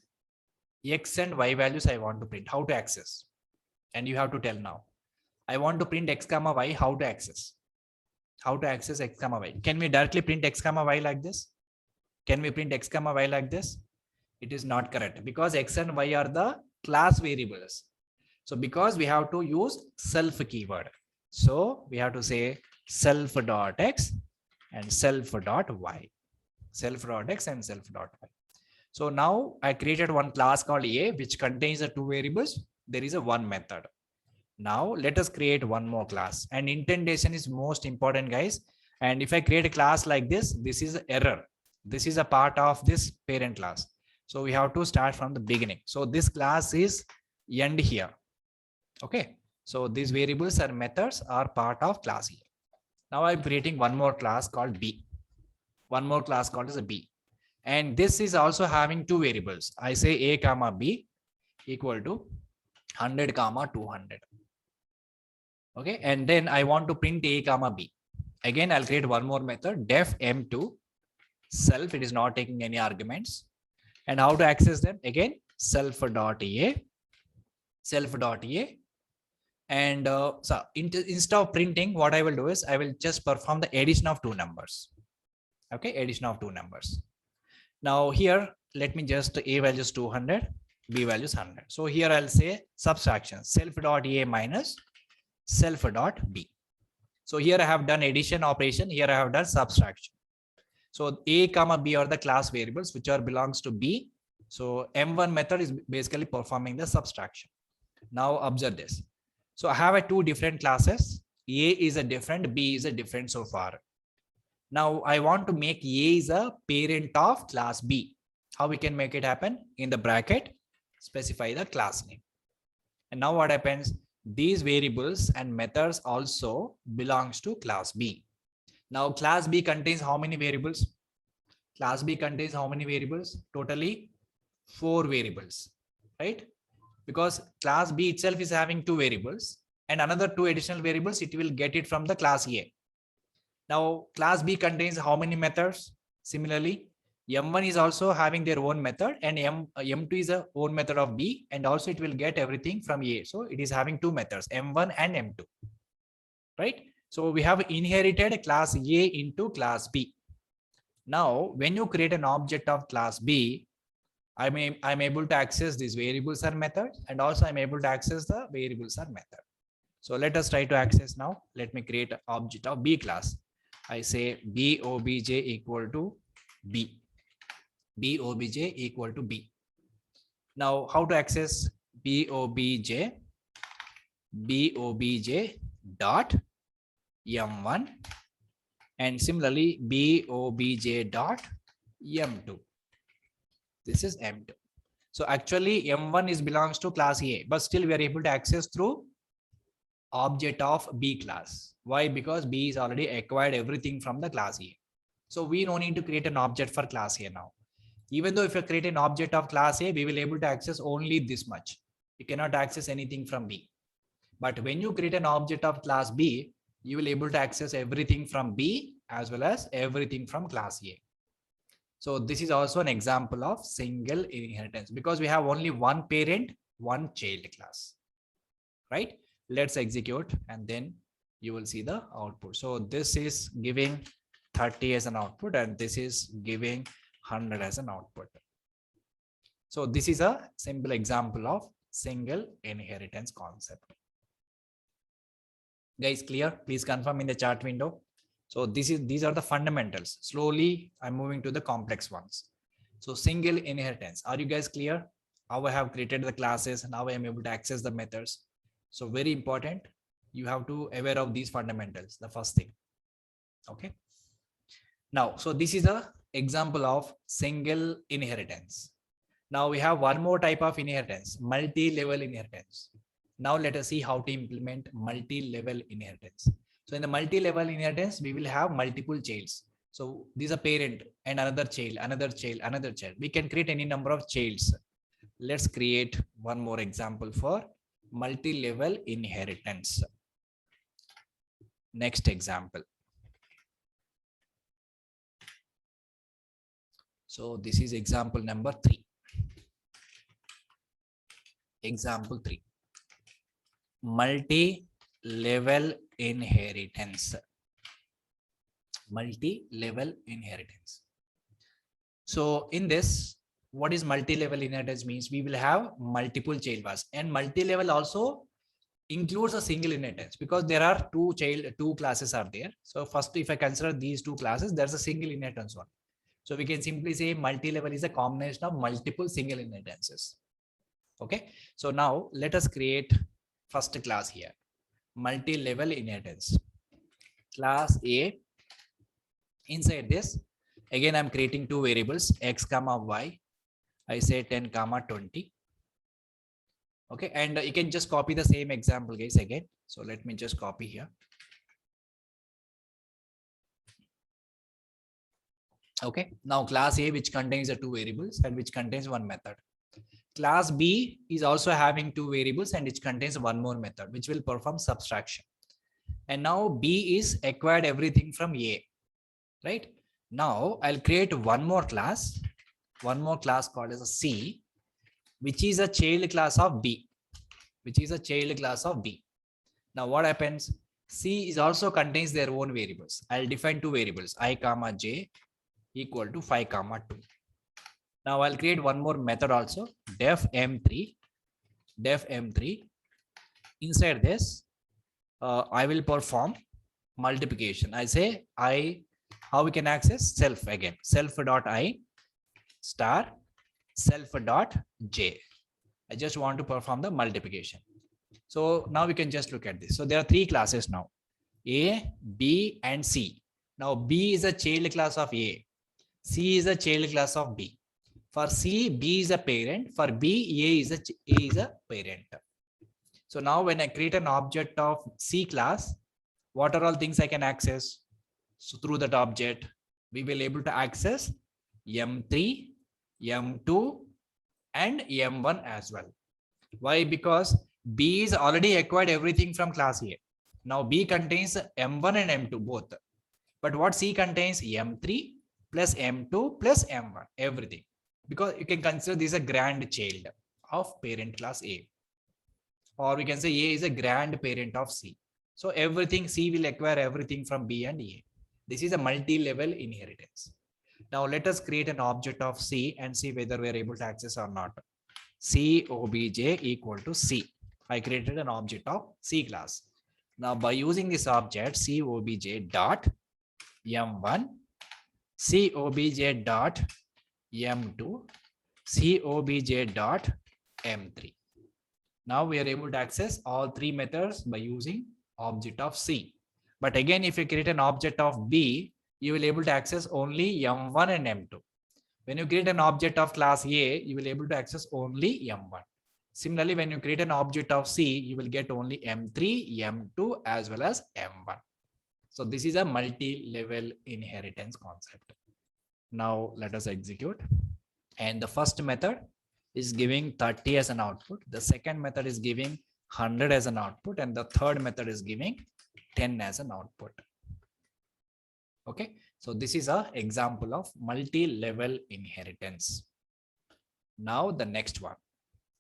x and y values I want to print. How to access? And you have to tell now. I want to print x comma y. How to access? How to access x comma y? Can we directly print x comma y like this? Can we print x comma y like this? It is not correct because x and y are the class variables. So because we have to use self keyword. So we have to say self.x and self.y. Self.x and self.y. So now I created one class called A, which contains the two variables. There is a one method. Now let us create one more class, and indentation is most important, guys. And if I create a class like this, this is an error. This is a part of this parent class. So we have to start from the beginning. So this class is end here. Okay. So these variables and methods are part of class here. Now I'm creating one more class called B. One more class called as a B. And this is also having two variables. I say A comma B equal to 100 comma 200. Okay. And then I want to print A comma B. Again, I'll create one more method def m2 self. It is not taking any arguments. And how to access them? Again, self.a. And so instead of printing, what I will do is I will just perform the addition of two numbers. Okay, addition of two numbers. Now here, let me just A value is 200, B value is 100. So here I'll say subtraction self.a minus self dot b. So here I have done addition operation. Here I have done subtraction. So a comma b are the class variables which are belongs to b. So m1 method is basically performing the subtraction. Now observe this. So I have a two different classes. A is a different, b is a different so far. Now I want to make a is a parent of class b. How we can make it happen? In the bracket, specify the class name. And now what happens? These variables and methods also belongs to class b. Now class b contains how many variables? Class b contains how many variables? Totally 4 variables, right? Because class b itself is having 2 variables and another 2 additional variables, it will get it from the class A. Now class b contains how many methods? Similarly, m1 is also having their own method and m2 is a own method of b, and also it will get everything from A. So it is having 2 methods, m1 and m2, right? So we have inherited class A into class B. Now when you create an object of class B, I'm able to access these variables or methods, and also I'm able to access the variables or method. So let us try to access now. Let me create an object of B class. I say b obj equal to b. B obj equal to b. Now how to access b obj dot m1, and similarly b obj dot m2. This is m2. So actually m1 is belongs to class A, but still we are able to access through object of B class. Why? Because B is already acquired everything from the class A. So we don't need to create an object for class A now. Even though if you create an object of class A, we will able to access only this much. You cannot access anything from B. But when you create an object of class B, you will able to access everything from B as well as everything from class A. So this is also an example of single inheritance because we have only one parent, one child class, right? Let's execute and then you will see the output. So this is giving 30 as an output and this is giving 100 as an output. So this is a simple example of single inheritance concept. Guys, clear? Please confirm in the chat window. So these are the fundamentals. Slowly I'm moving to the complex ones. So single inheritance. Are you guys clear? How I have created the classes and how I am able to access the methods. So very important. You have to aware of these fundamentals. The first thing. Okay. Now, so this is a example of single inheritance. Now we have one more type of inheritance, multi-level inheritance. Now let us see how to implement multi-level inheritance. So in the multi-level inheritance, we will have multiple childs. So these are parent and another child, another child, another child. We can create any number of childs. Let's create one more example for multi-level inheritance. Next example. So this is example number 3. Example 3. Multi-level inheritance. Multi-level inheritance. So in this, what is multi-level inheritance means? We will have multiple child bars, and multi-level also includes a single inheritance because there are two classes are there. So first, if I consider these two classes, there's a single inheritance one. So we can simply say multi-level is a combination of multiple single inheritances. Okay. So now let us create first class here. Multi-level inheritance. Class A. Inside this, again, I'm creating two variables, x comma y. I say 10 comma 20. Okay. And you can just copy the same example, guys, again. So let me just copy here. Okay. Now class A, which contains the two variables and which contains one method. Class B is also having two variables and it contains one more method, which will perform subtraction. And now B is acquired everything from A, right? Now I'll create one more class called as a C, which is a child class of B, Now what happens? C is also contains their own variables. I'll define two variables, I comma j equal to 5 comma 2. Now I'll create one more method also, def m3. Inside this, I will perform multiplication. I say how we can access self again, self dot I star self dot j. I just want to perform the multiplication. So now we can just look at this. So there are three classes now, A, B, and C. Now B is a child class of A. C is a child class of B. For C, B is a parent. For B, A is a parent. So now when I create an object of C class, what are all things I can access? So through that object, we will able to access M3, M2, and M1 as well. Why? Because B is already acquired everything from class A. Now B contains M1 and M2 both. But what C contains? M3 plus M2 plus M1, everything. Because you can consider this a grandchild of parent class A. Or we can say A is a grandparent of C. So everything C will acquire everything from B and A. This is a multi-level inheritance. Now let us create an object of C and see whether we are able to access or not. C obj equal to C. I created an object of C class. Now by using this object C obj dot M1, C obj dot M2, C obj dot M3. Now we are able to access all three methods by using object of C. But again, if you create an object of B, you will able to access only M1 and M2. When you create an object of class A, you will able to access only M1. Similarly, when you create an object of C, you will get only M3, M2 as well as M1. So this is a multi-level inheritance concept. Now let us execute. And the first method is giving 30 as an output. The second method is giving 100 as an output. And the third method is giving 10 as an output. Okay. So this is an example of multi-level inheritance. Now the next one,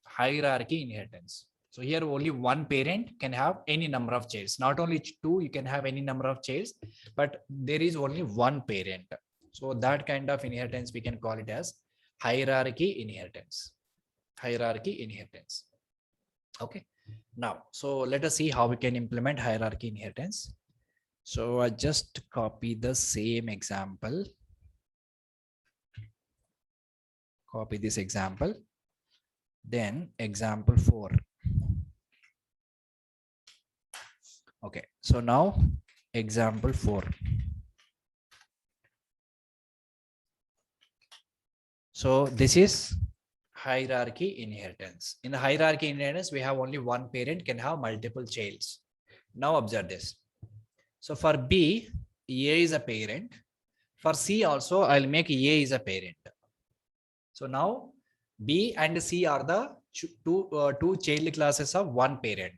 hierarchy inheritance. So here only one parent can have any number of childs. Not only two, you can have any number of childs, but there is only one parent. So that kind of inheritance, we can call it as hierarchy inheritance. Hierarchy inheritance. Okay. Now, so let us see how we can implement hierarchy inheritance. So I just copy the same example. Copy this example. Then example 4. Okay. So now example 4. So this is hierarchy inheritance. In the hierarchy inheritance, we have only one parent can have multiple childs. Now observe this. So for B, A is a parent. For C also, I'll make A is a parent. So now B and C are the two child classes of one parent.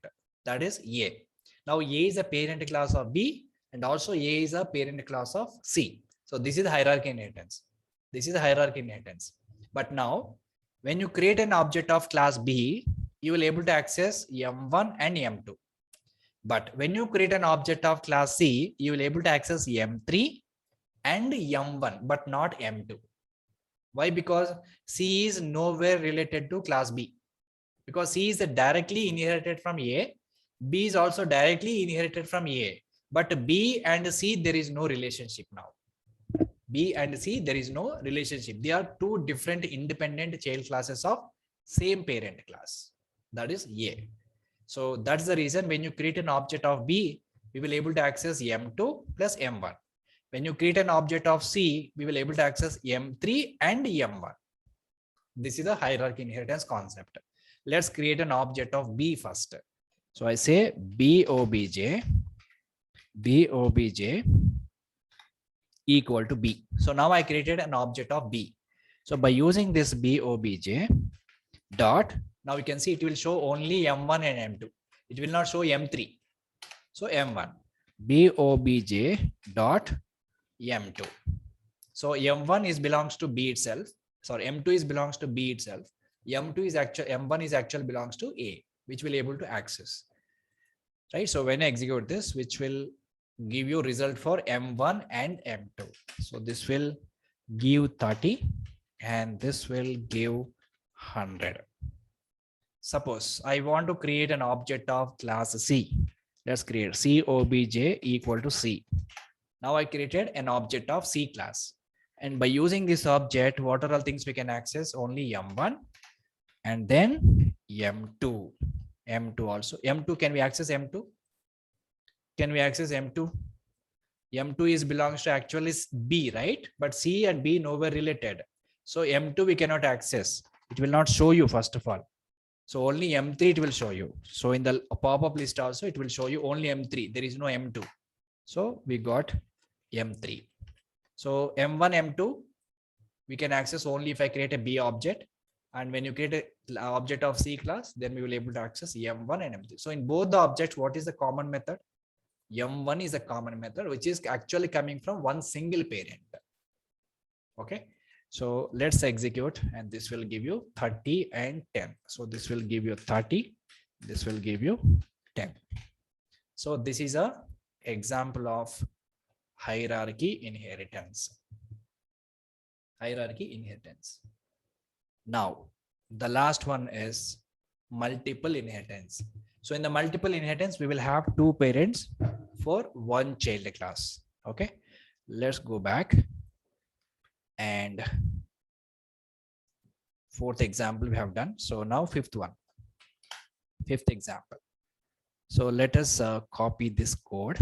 That is A. Now A is a parent class of B and also A is a parent class of C. So this is hierarchy inheritance. This is hierarchy inheritance. But now when you create an object of class B, you will able to access M1 and M2. But when you create an object of class C, you will able to access M3 and M1, but not M2. Why? Because C is nowhere related to class B. Because C is directly inherited from A. B is also directly inherited from A. But B and C, there is no relationship now. B and C, there is no relationship. They are two different independent child classes of same parent class. That is A. So that's the reason when you create an object of B, we will able to access M2 plus M1. When you create an object of C, we will able to access M3 and M1. This is the hierarchy inheritance concept. Let's create an object of B first. So I say BOBJ equal to B. So now I created an object of B. So by using this BOBJ dot, now you can see it will show only M1 and M2. It will not show M3. So M1 BOBJ dot M2. So M1 is belongs to B itself. Sorry, M2 is belongs to B itself. M2 is actual, M1 is actual belongs to A, which will able to access. Right. So when I execute this, which will give you result for M1 and M2. So this will give 30 and this will give 100. Suppose I want to create an object of class C. Let's create C obj equal to C. Now I created an object of C class. And by using this object, what are all things we can access? Only M1 and then M2. M2 also. M2, can we access M2? Can we access M2? M2 is belongs to actually B, right? But C and B nowhere related. So M2 we cannot access. It will not show you first of all. So only M3 it will show you. So in the pop-up list also, it will show you only M3. There is no M2. So we got M3. So M1, M2, we can access only if I create a B object. And when you create an object of C class, then we will be able to access M1 and M3. So in both the objects, what is the common method? M1 is a common method, which is actually coming from one single parent. Okay. So let's execute, and this will give you 30 and 10. So this will give you 30. This will give you 10. So this is a example of hierarchy inheritance. Hierarchy inheritance. Now, the last one is multiple inheritance. So in the multiple inheritance, we will have two parents for one child class. Okay. Let's go back. And fourth example we have done. So now fifth example. So let us copy this code.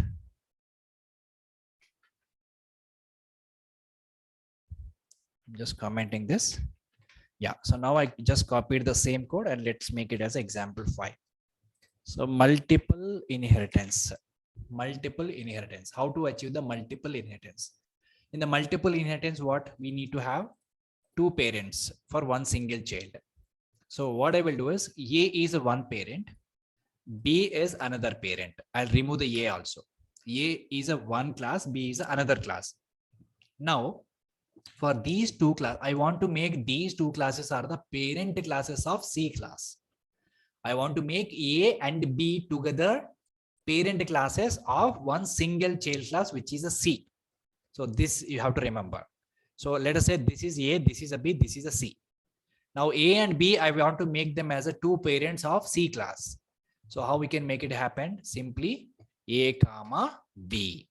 I'm just commenting this. Yeah. So now I just copied the same code and let's make it as example 5. So multiple inheritance. Multiple inheritance. How to achieve the multiple inheritance? In the multiple inheritance, what we need to have? Two parents for one single child. So what I will do is A is one parent, B is another parent. I'll remove the A also. A is a one class, B is another class. Now, for these two classes, I want to make these two classes are the parent classes of C class. I want to make A and B together parent classes of one single child class, which is a C. So this you have to remember. So let us say this is A, this is a B, this is a C. Now A and B, I want to make them as a two parents of C class. So how we can make it happen? Simply A comma B.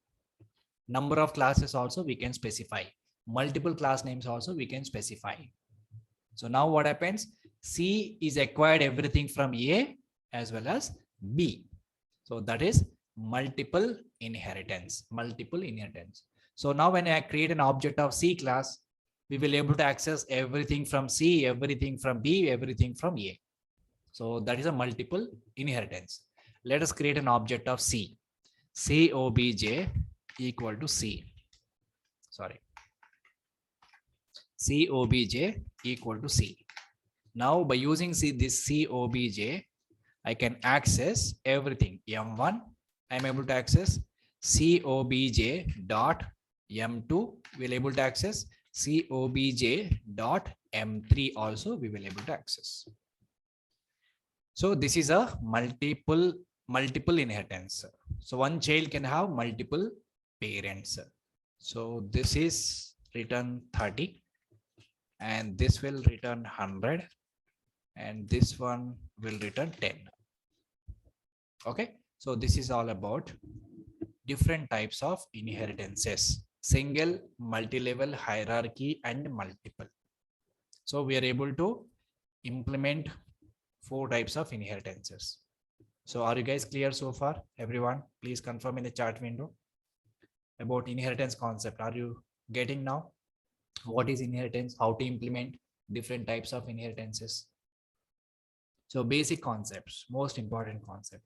Number of classes also we can specify. Multiple class names also we can specify. So now what happens? C is acquired everything from A as well as B. So that is multiple inheritance. Multiple inheritance. So now when I create an object of C class, we will be able to access everything from C, everything from B, everything from A. So that is a multiple inheritance. Let us create an object of C. C obj equal to C. Sorry. C obj equal to C. Now by using this C obj, I can access everything. M1, I'm able to access. C obj dot M2 we'll able to access. C obj dot M3 also we will able to access. So this is a multiple inheritance. So one child can have multiple parents. So this is return 30 and this will return 100 and this one will return 10. Okay, so this is all about different types of inheritances: single, multi-level, hierarchy, and multiple. So we are able to implement 4 types of inheritances. So are you guys clear so far? Everyone, please confirm in the chat window about inheritance concept. Are you getting now? What is inheritance? How to implement different types of inheritances? So basic concepts, most important concept.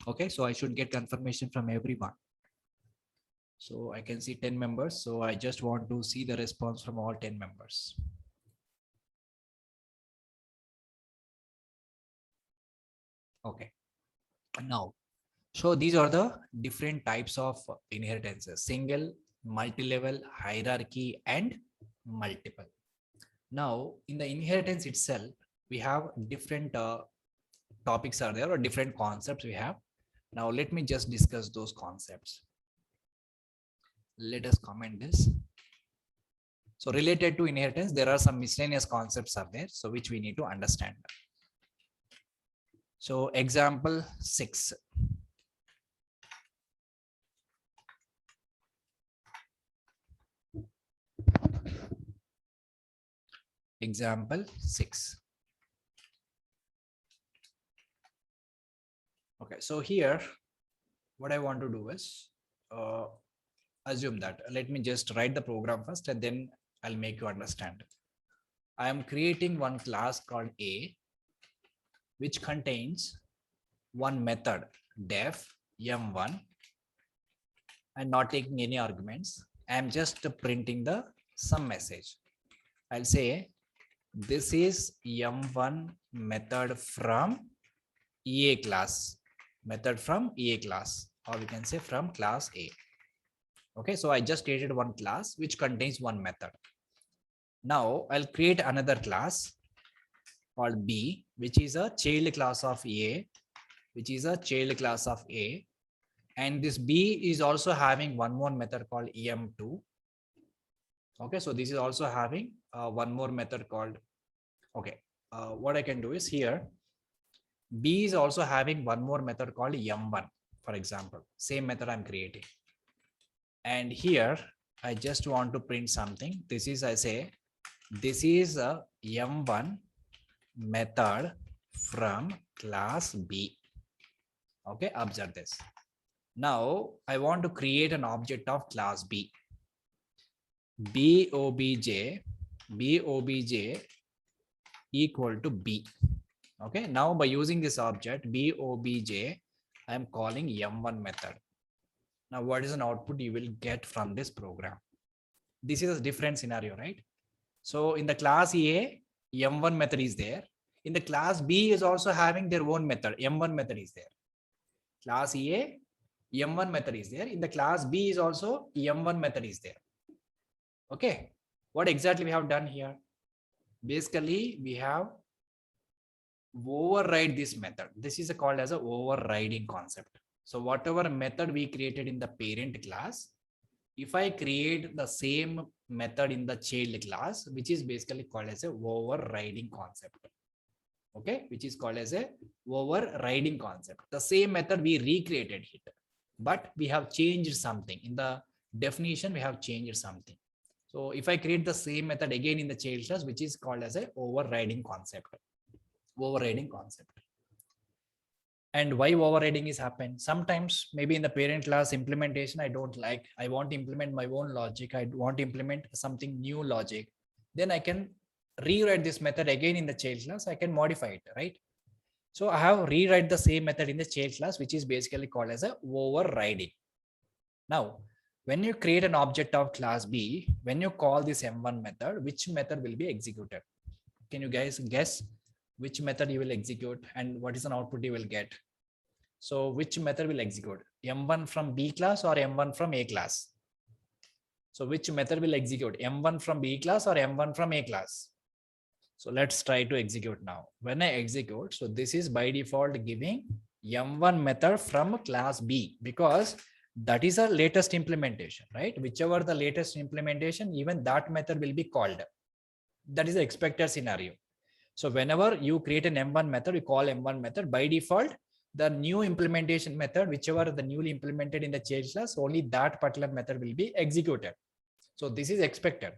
Okay, so I should get confirmation from everyone. So I can see 10 members. So I just want to see the response from all 10 members. Okay. Now, so these are the different types of inheritances: single, multi-level, hierarchy, and multiple. Now, in the inheritance itself, we have different topics are there or different concepts we have. Now, let me just discuss those concepts. Let us comment this. So related to inheritance, there are some miscellaneous concepts are there, so which we need to understand. So example 6. Example 6. Okay, so here what I want to do is assume that let me just write the program first and then I'll make you understand. I am creating one class called A, which contains one method def m1 and not taking any arguments. I am just printing the some message. I'll say this is m1 method from EA class, method from EA class, or we can say from class A. Okay, so I just created one class which contains one method. Now I'll create another class called B, which is a child class of A, which is a child class of A. And this B is also having one more method called em2. Okay, so this is also having one more method called, okay, what I can do is here, B is also having one more method called m1, for example, same method I'm creating. And here I just want to print something. This is, I say, this is a m1 method from class B. Okay, observe this. Now I want to create an object of class B. Obj equal to B. Okay, now by using this object Obj, I am calling m1 method. Now what is an output you will get from this program? This is a different scenario, right? So in the class A, m1 method is there. In the class B is also having their own method, m1 method is there. Class A, m1 method is there. In the class B is also m1 method is there. Okay, what exactly we have done here? Basically, we have override this method. This is called as a overriding concept. So whatever method we created in the parent class, if I create the same method in the child class, which is basically called as a overriding concept. Okay, which is called as a overriding concept. The same method we recreated it, but we have changed something in the definition. We have changed something. So if I create the same method again in the child class, which is called as a overriding concept. Overriding concept. And why overriding is happened? Sometimes maybe in the parent class implementation, I don't like, I want to implement my own logic. I want to implement something new logic. Then I can rewrite this method again in the child class. I can modify it, right? So I have rewrite the same method in the child class, which is basically called as a overriding. Now, when you create an object of class B, when you call this m1 method, which method will be executed? Can you guys guess which method you will execute and what is an output you will get? So which method will execute? M1 from B class or M1 from A class? So which method will execute? M1 from B class or M1 from A class? So let's try to execute now. When I execute, so this is by default giving M1 method from class B, because that is a latest implementation, right? Whichever the latest implementation, even that method will be called. That is the expected scenario. So whenever you create an M1 method, you call M1 method, by default, the new implementation method, whichever the newly implemented in the child class, only that particular method will be executed. So this is expected.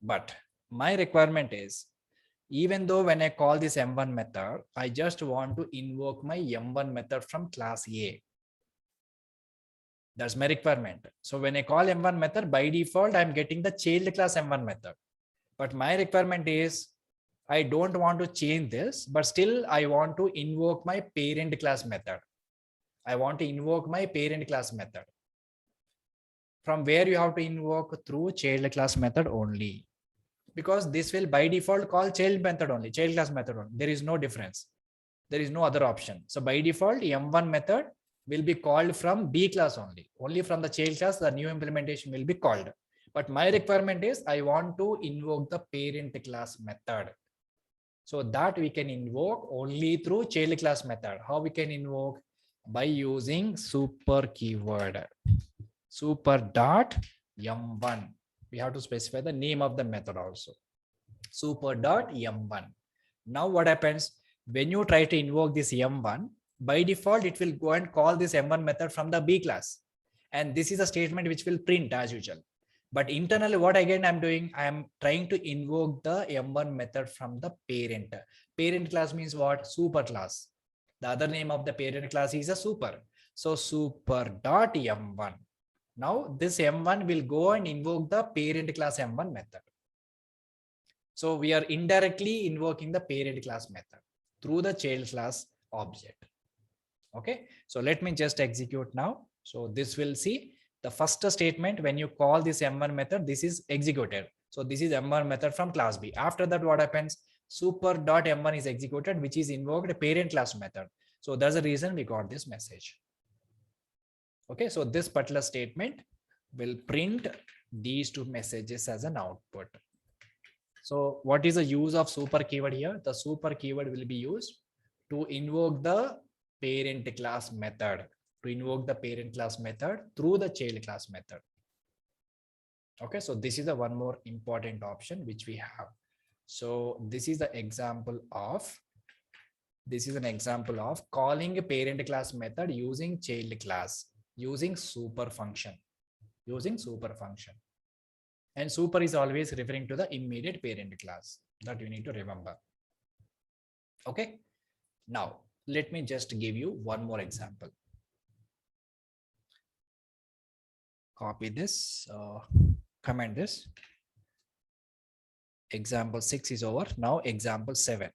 But my requirement is, even though when I call this M1 method, I just want to invoke my M1 method from class A. That's my requirement. So when I call M1 method, by default, I'm getting the child class M1 method. But my requirement is, I don't want to change this, but still I want to invoke my parent class method. I want to invoke my parent class method. From where you have to invoke? Through child class method only. Because this will by default call child method only, child class method only. There is no difference. There is no other option. So by default, M1 method will be called from B class only. Only from the child class, the new implementation will be called. But my requirement is, I want to invoke the parent class method. So that we can invoke only through child class method. How we can invoke? By using super keyword. Super dot m1. We have to specify the name of the method also. Super dot m1. Now what happens? When you try to invoke this M1, by default, it will go and call this M1 method from the B class. And this is a statement which will print as usual. But internally, what again I'm doing, I am trying to invoke the M1 method from the parent. Parent class means what? Super class. The other name of the parent class is a super. So super dot M1. Now this M1 will go and invoke the parent class M1 method. So we are indirectly invoking the parent class method through the child class object. Okay, so let me just execute now. So this will see the first statement when you call this M1 method, this is executed. So this is M1 method from class B. After that, what happens? Super dot M1 is executed, which is invoked a parent class method. So that's the reason we got this message. Okay, so this particular statement will print these two messages as an output. So what is the use of super keyword here? The super keyword will be used to invoke the parent class method, through the child class method. Okay, so this is the one more important option which we have. So this is the example of, this is an example of calling a parent class method using child class, using super function. And super is always referring to the immediate parent class, that you need to remember. Okay, now let me just give you one more example. Copy this, comment this. Example 6 is over. Now example 7.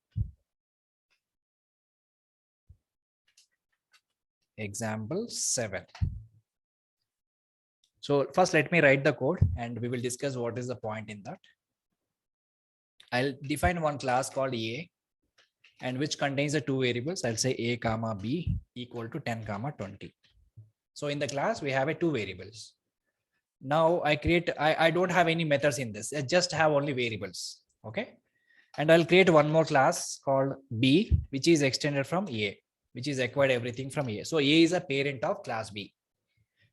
Example 7. So first let me write the code and we will discuss what is the point in that. I'll define one class called A and which contains the two variables. I'll say A comma B equal to 10 comma 20. So in the class we have a two variables. Now I don't have any methods in this. I just have only variables. Okay. And I'll create one more class called B, which is extended from A, which is acquired everything from A. So A is a parent of class B.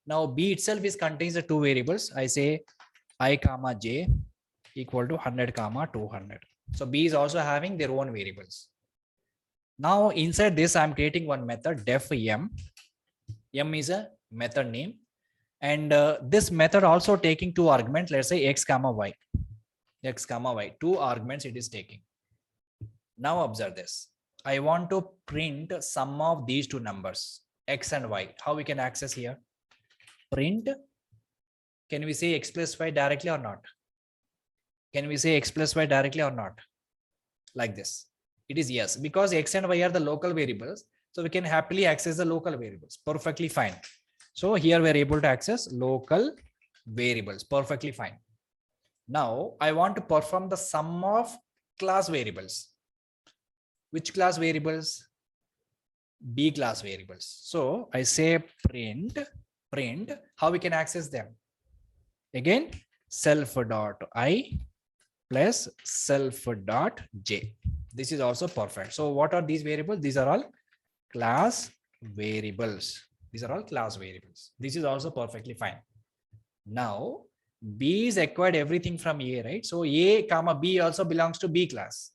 Now B itself contains the two variables. I say I comma j equal to 100 comma 200. So B is also having their own variables. Now inside this, I'm creating one method def m. M is a method name. And this method also taking two arguments, let's say x comma y, two arguments it is taking. Now observe this. I want to print sum of these two numbers, x and y. How we can access here? Print, can we say x plus y directly or not? Can we say x plus y directly or not? Like this. It is yes, because x and y are the local variables. So we can happily access the local variables. Perfectly fine. So here we are able to access local variables. Perfectly fine. Now I want to perform the sum of class variables. Which class variables? B class variables. So I say print, how we can access them? Again, self.i plus self.j. This is also perfect. So what are these variables? These are all class variables. This is also perfectly fine. Now B is acquired everything from A, right? So A comma B also belongs to B class.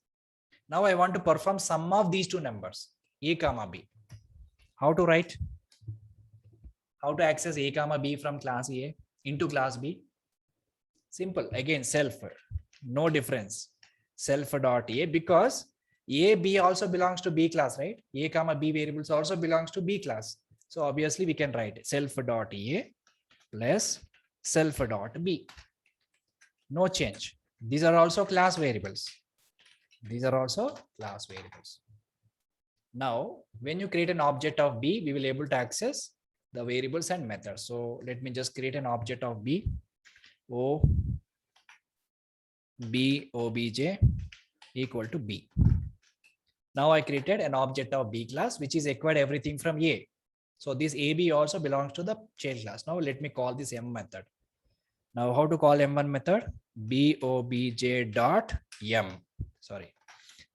Now I want to perform sum of these two numbers, A comma B. How to write? How to access A comma B from class A into class B? Simple. Again, self, no difference. Self.A, because A, B also belongs to B class, right? A comma B variables also belongs to B class. So obviously we can write self.A plus self.B. No change. These are also class variables. Now, when you create an object of B, we will able to access the variables and methods. So let me just create an object of B. O B obj equal to B. Now I created an object of B class, which is acquired everything from A. So this AB also belongs to the child class. Now let me call this M method. Now how to call M1 method? BOBJ dot M. Sorry,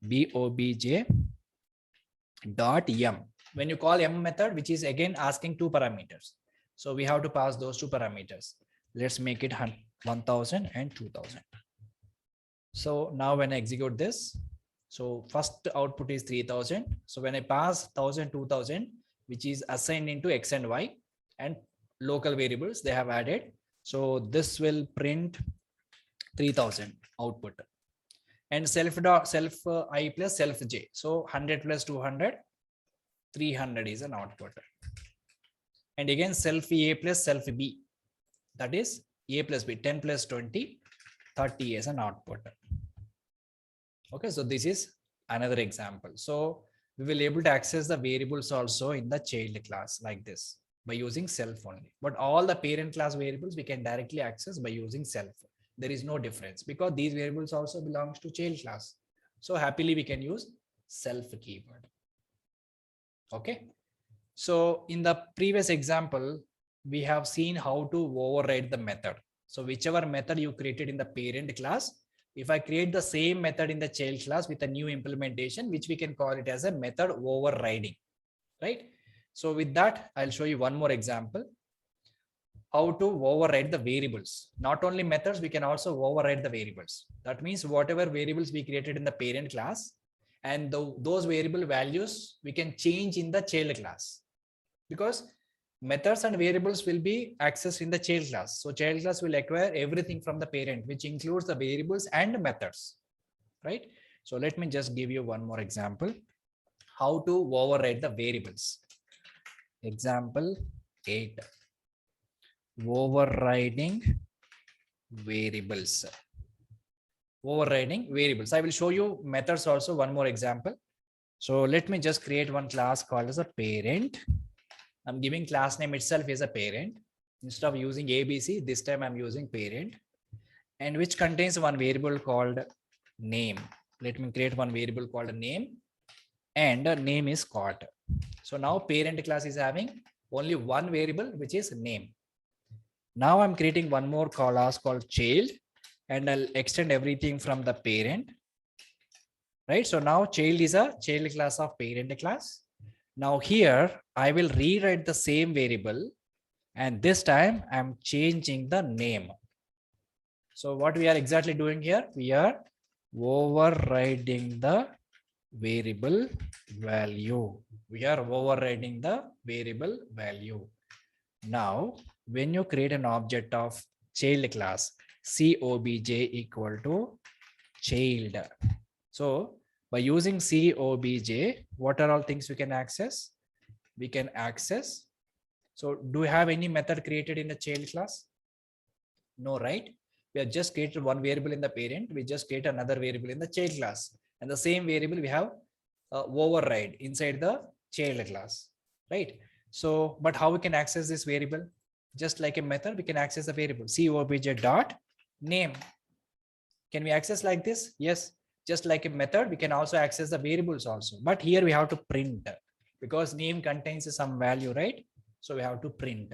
BOBJ dot M. When you call M method, which is again asking two parameters. So we have to pass those two parameters. Let's make it 1000 and 2000. So now when I execute this, So first output is 3000. So when I pass 1000, 2000, which is assigned into X and Y and local variables they have added. So this will print 3000 output, and self I plus self j. So 100 plus 200, 300 is an output. And again self a plus self b, that is a plus b, 10 plus 20, 30 as an output. Okay, so this is another example. So we will able to access the variables also in the child class like this by using self only. But all the parent class variables we can directly access by using self. There is no difference because these variables also belongs to child class. So happily we can use self keyword. Okay. So in the previous example, we have seen how to override the method. So whichever method you created in the parent class, if I create the same method in the child class with a new implementation, which we can call it as a method overriding, right? So with that, I'll show you one more example. How to override the variables. Not only methods, we can also override the variables. That means whatever variables we created in the parent class, and those variable values we can change in the child class, because methods and variables will be accessed in the child class. So child class will acquire everything from the parent, which includes the variables and methods, right? So let me just give you one more example. How to override the variables. Example 8. Overriding variables. Overriding variables. I will show you methods also, one more example. So let me just create one class called as a parent. I'm giving class name itself as a parent. Instead of using ABC, this time I'm using parent, and which contains one variable called name. Let me create one variable called name, and name is caught. So now parent class is having only one variable, which is name. Now I'm creating one more class called child, and I'll extend everything from the parent, right? So now child is a child class of parent class. Now here I will rewrite the same variable, and this time I'm changing the name. So what we are exactly doing here, we are overriding the variable value. We are overriding the variable value. Now when you create an object of child class, COBJ equal to child. So by using COBJ, what are all things we can access? We can access. So do we have any method created in the child class? No, right? We have just created one variable in the parent. We just create another variable in the child class, and the same variable we have override inside the child class, right? So, but how we can access this variable? Just like a method, we can access the variable COBJ dot name. Can we access like this? Yes. Just like a method, we can also access the variables also. But here we have to print, because name contains some value, right? So we have to print.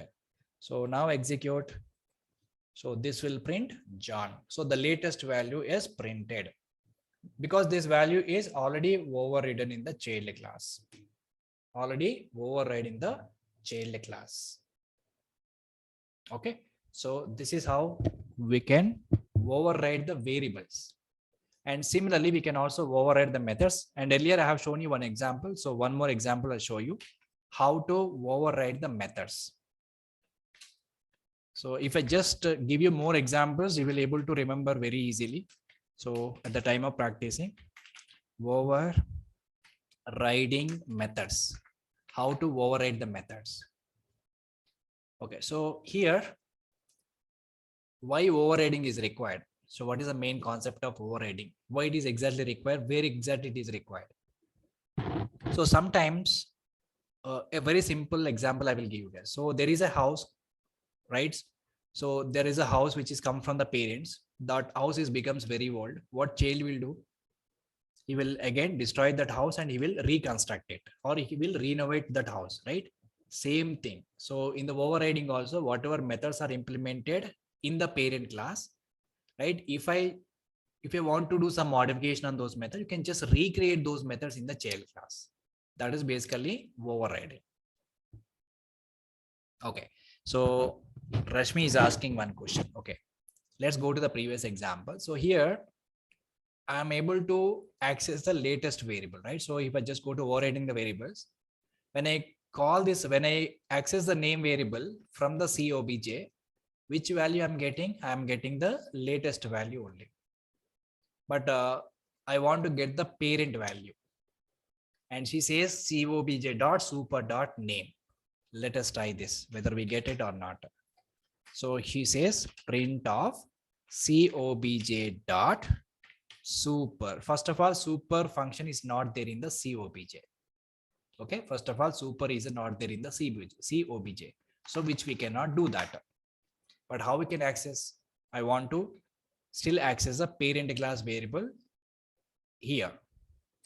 So now execute. So this will print John. So the latest value is printed, because this value is already overridden in the child class. Already overridden the child class. Okay. So this is how we can override the variables. And similarly, we can also override the methods. And earlier I have shown you one example. So one more example I'll show you how to override the methods. So if I just give you more examples, you will be able to remember very easily. So at the time of practicing, overriding methods, how to override the methods. Okay, so here, why overriding is required? So what is the main concept of overriding? Why it is exactly required? Where exactly it is required? So sometimes a very simple example I will give you guys. So there is a house, right? So there is a house which is come from the parents. That house is becomes very old. What child will do? He will again destroy that house and he will reconstruct it, or he will renovate that house, right? Same thing. So in the overriding also, whatever methods are implemented in the parent class, right? If I want to do some modification on those methods, you can just recreate those methods in the child class. That is basically overriding. Okay. So Rashmi is asking one question. Okay. Let's go to the previous example. So here I am able to access the latest variable, right? So if I just go to overriding the variables, when I call this, when I access the name variable from the C obj, which value I'm getting? I'm getting the latest value only. But I want to get the parent value. And she says cobj.super.name. Let us try this, whether we get it or not. So she says print of cobj.super. First of all, super function is not there in the cobj. Okay, first of all, super is not there in the cobj. So which we cannot do that. But how we can access? I want to still access a parent class variable here.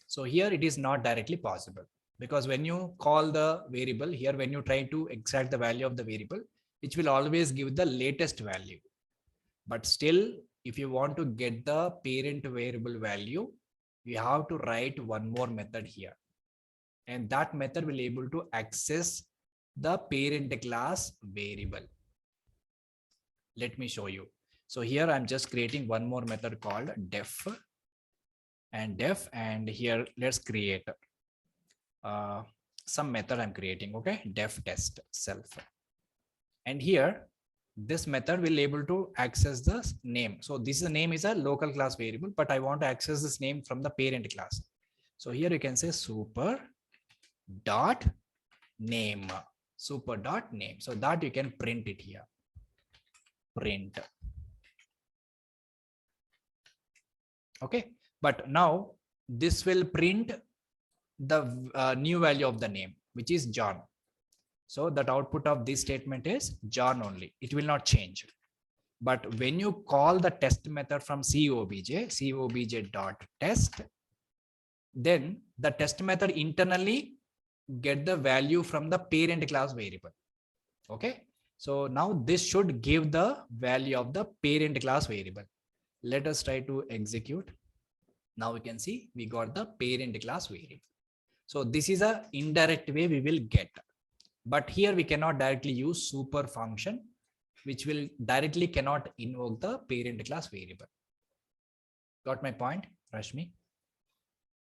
So here it is not directly possible, because when you call the variable here, when you try to extract the value of the variable, it will always give the latest value. But still, if you want to get the parent variable value, you have to write one more method here. And that method will be able to access the parent class variable. Let me show you. So here I'm just creating one more method called def. And here let's create some method I'm creating. Okay, def test self. And here this method will able to access the name. So this name is a local class variable, but I want to access this name from the parent class. So here you can say super dot name, super dot name, so that you can print it here. Print. Okay, but now this will print the new value of the name, which is John. So that output of this statement is John only. It will not change. But when you call the test method from cobj.test, then the test method internally get the value from the parent class variable. Okay, so now this should give the value of the parent class variable. Let us try to execute. Now we can see we got the parent class variable. So this is a indirect way we will get. But here we cannot directly use super function, which will directly cannot invoke the parent class variable. Got my point, Rashmi?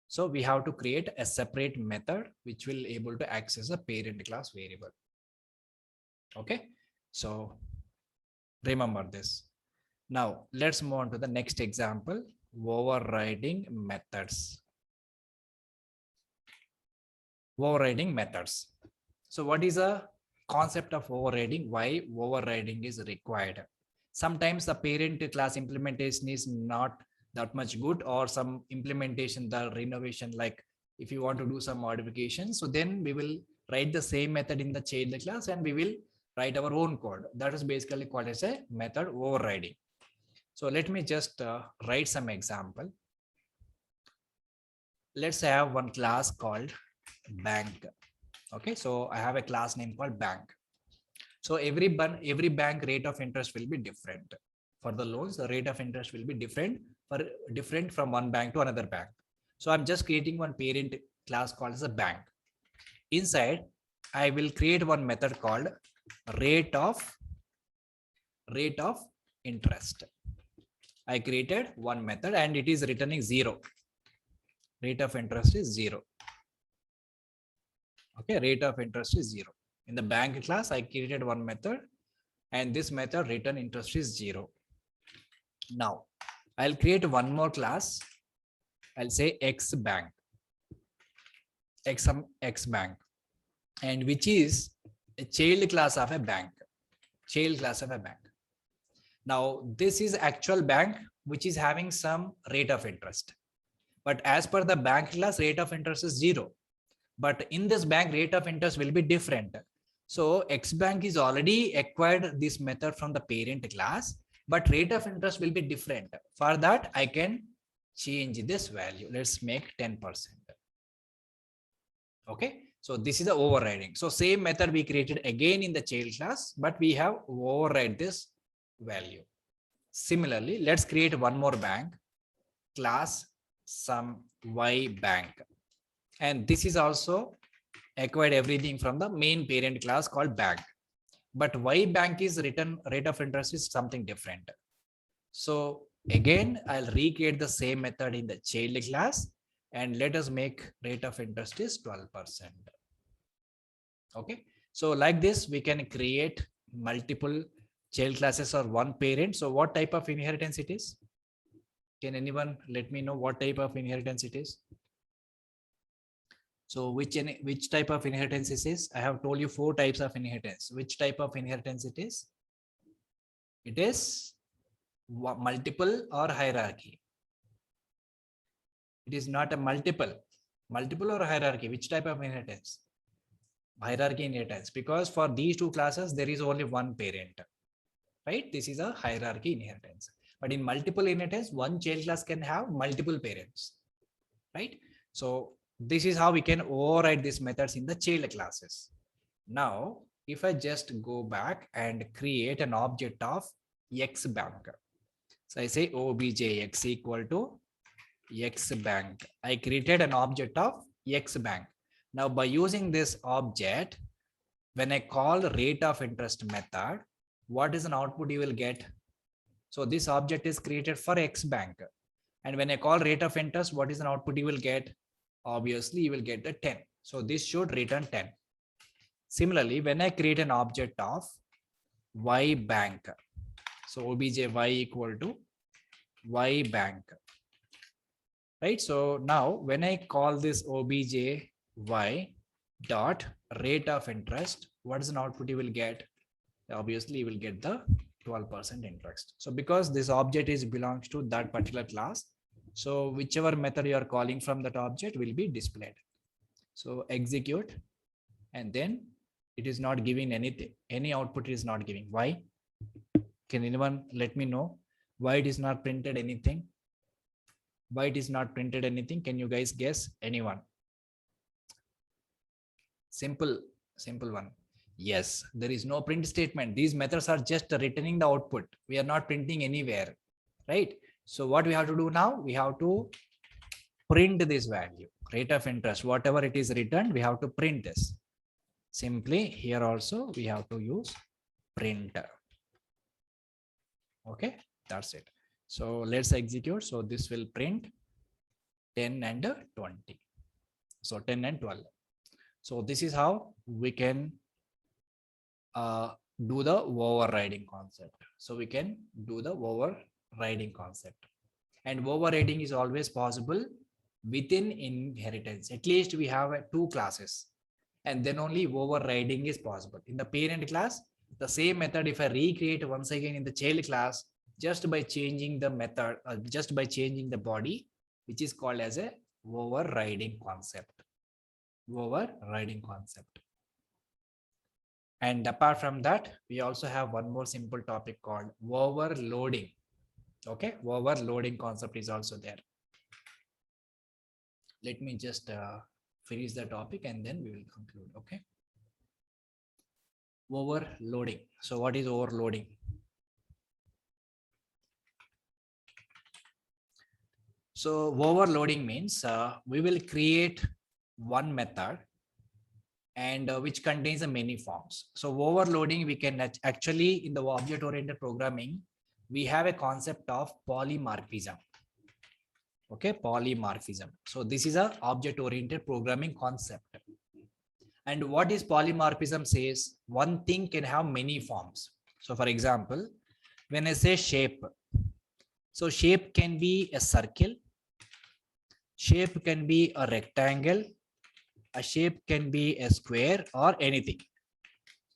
So we have to create a separate method which will able to access a parent class variable. Okay, so remember this. Now let's move on to the next example, overriding methods. Overriding methods. So what is a concept of overriding? Why overriding is required? Sometimes the parent class implementation is not that much good, or some implementation, the renovation, like if you want to do some modifications, so then we will write the same method in the child class and we will write our own code. That is basically called as a method overriding. So let me just write some example. Let's have one class called bank. Okay, so I have a class name called bank. So every bank rate of interest will be different. For the loans, the rate of interest will be different from one bank to another bank. So I'm just creating one parent class called as a bank. Inside, I will create one method called rate of interest. I created one method and it is returning 0. Rate of interest is 0. Okay, rate of interest is 0. In the bank class, I created one method and this method return interest is 0. Now, I'll create one more class. I'll say X bank, X bank, and which is a child class of a bank. Child class of a bank. Now, this is actual bank which is having some rate of interest. But as per the bank class, rate of interest is 0. But in this bank, rate of interest will be different. So X bank is already acquired this method from the parent class, but rate of interest will be different. For that, I can change this value. Let's make 10%. Okay, so this is the overriding. So same method we created again in the child class, but we have override this value. Similarly, let's create one more bank, class some Y bank. And this is also acquired everything from the main parent class called bank. But Y bank is written rate of interest is something different. So Again, I'll recreate the same method in the child class, and let us make rate of interest is 12%. Okay. So like this, we can create multiple child classes or one parent. So what type of inheritance it is? Can anyone let me know what type of inheritance it is? So which type of inheritance this is? I have told you 4 types of inheritance. Which type of inheritance it is? It is multiple or hierarchy. It is not a multiple or hierarchy. Which type of inheritance? Hierarchy inheritance, because for these 2 classes there is only one parent, right? This is a hierarchy inheritance. But in multiple inheritance, one child class can have multiple parents, right? So this is how we can override these methods in the child classes. Now, if I just go back and create an object of X bank, so I say obj X equal to X bank. I created an object of X bank. Now, by using this object, when I call rate of interest method, what is an output you will get? So this object is created for X bank. And when I call rate of interest, what is an output you will get? Obviously, you will get the 10. So this should return 10. Similarly, when I create an object of Y bank, so obj Y equal to Y bank, right? So now when I call this obj Y dot rate of interest, what is an output you will get? Obviously, you will get the 12% interest. So because this object is belongs to that particular class, so whichever method you are calling from that object will be displayed. So execute, and then it is not giving anything. Any output is not giving. Why? Can anyone let me know why it is not printed anything? Why it is not printed anything? Can you guys guess? Anyone? Simple one. Yes, there is no print statement. These methods are just returning the output. We are not printing anywhere, right? So what we have to do now, we have to print this value, rate of interest, whatever it is returned, we have to print this. Simply here also we have to use print. Okay, that's it. So let's execute. So this will print 10 and 20. So 10 and 12. So this is how we can do the overriding concept. So we can do the overriding concept, and overriding is always possible within inheritance. At least we have 2 classes, and then only overriding is possible. In the parent class, the same method, if I recreate once again in the child class, just by changing the method, just by changing the body, which is called as a overriding concept. Overriding concept. And apart from that, we also have one more simple topic called overloading. Okay, overloading concept is also there. Let me just finish the topic and then we will conclude. Okay. Overloading. So what is overloading? So overloading means we will create one method and which contains many forms. So overloading, we can actually, in the object oriented programming, we have a concept of polymorphism. Okay, polymorphism. So this is a object oriented programming concept. And what is polymorphism says? One thing can have many forms. So for example, when I say shape, so shape can be a circle, shape can be a rectangle, a shape can be a square or anything.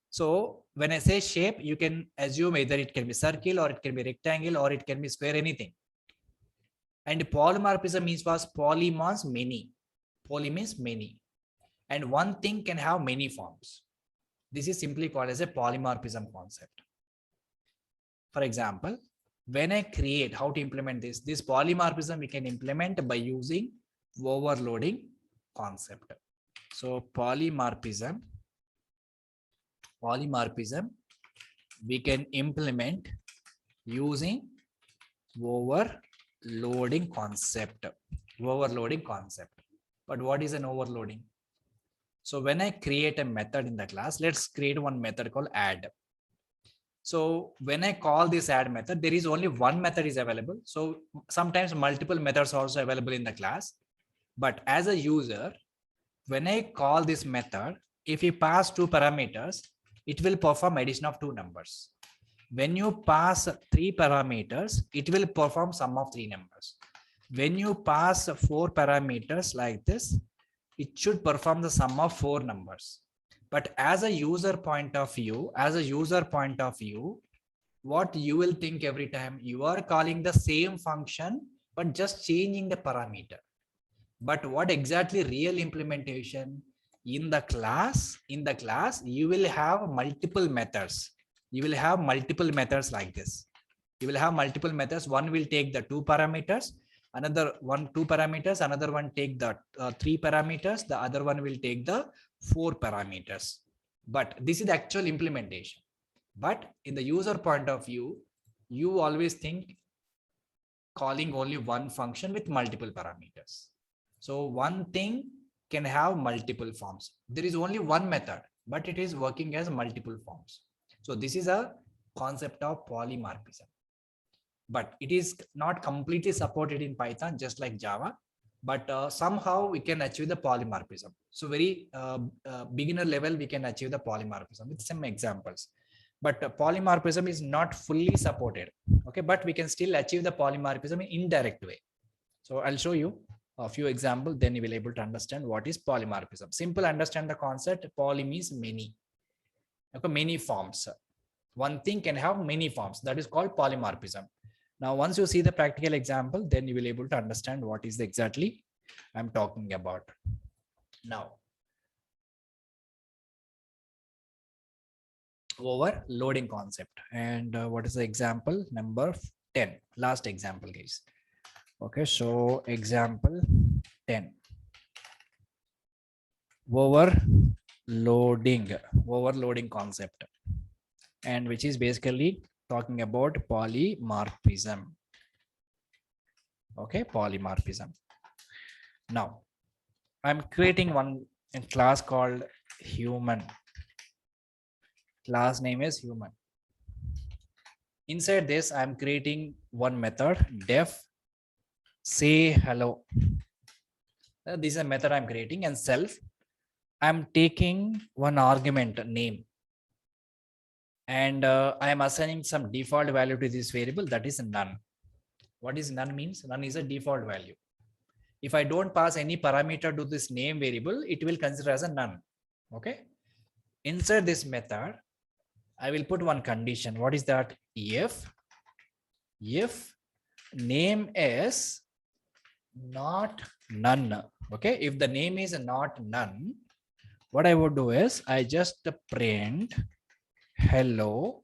So when I say shape, you can assume either it can be circle or it can be rectangle or it can be square, anything. And polymorphism means was poly means many. Poly means many. And one thing can have many forms. This is simply called as a polymorphism concept. For example, when I create, how to implement this polymorphism we can implement by using overloading concept. So polymorphism we can implement using overloading concept. But what is an overloading? So when I create a method in the class, let's create one method called add. So when I call this add method, there is only one method is available. So sometimes multiple methods are also available in the class. But as a user, when I call this method, if you pass two parameters, it will perform addition of two numbers. When you pass three parameters, it will perform sum of three numbers. When you pass four parameters like this, it should perform the sum of four numbers. But as a user point of view, what you will think every time, you are calling the same function, but just changing the parameter. But what exactly real implementation in the class, you will have multiple methods. You will have multiple methods like this. You will have multiple methods. One will take the two parameters, another one, two parameters, another one take the three parameters, the other one will take the four parameters. But this is the actual implementation. But in the user point of view, you always think calling only one function with multiple parameters. So one thing can have multiple forms. There is only one method, but it is working as multiple forms. So this is a concept of polymorphism. But it is not completely supported in Python, just like Java. But somehow we can achieve the polymorphism. So very beginner level, we can achieve the polymorphism with some examples. But polymorphism is not fully supported. Okay, but we can still achieve the polymorphism in indirect way. So I'll show you a few examples, then you will be able to understand what is polymorphism. Simple, understand the concept. Poly means many. Okay, many forms. One thing can have many forms. That is called polymorphism. Now, once you see the practical example, then you will be able to understand what is exactly I'm talking about. Now, overloading concept. And what is the example? Number 10. Last example, guys. Okay, so example 10. Overloading concept. And which is basically talking about polymorphism. Okay, polymorphism. Now, I'm creating one class called human. Class name is human. Inside this, I'm creating one method, def say hello. This is a method I'm creating, and self. I'm taking one argument name. And I am assigning some default value to this variable, that is none. What is none means? None is a default value. If I don't pass any parameter to this name variable, it will consider as a none. Okay. Inside this method, I will put one condition. What is that? If name is not none. Okay. If the name is not none, what I would do is I just print hello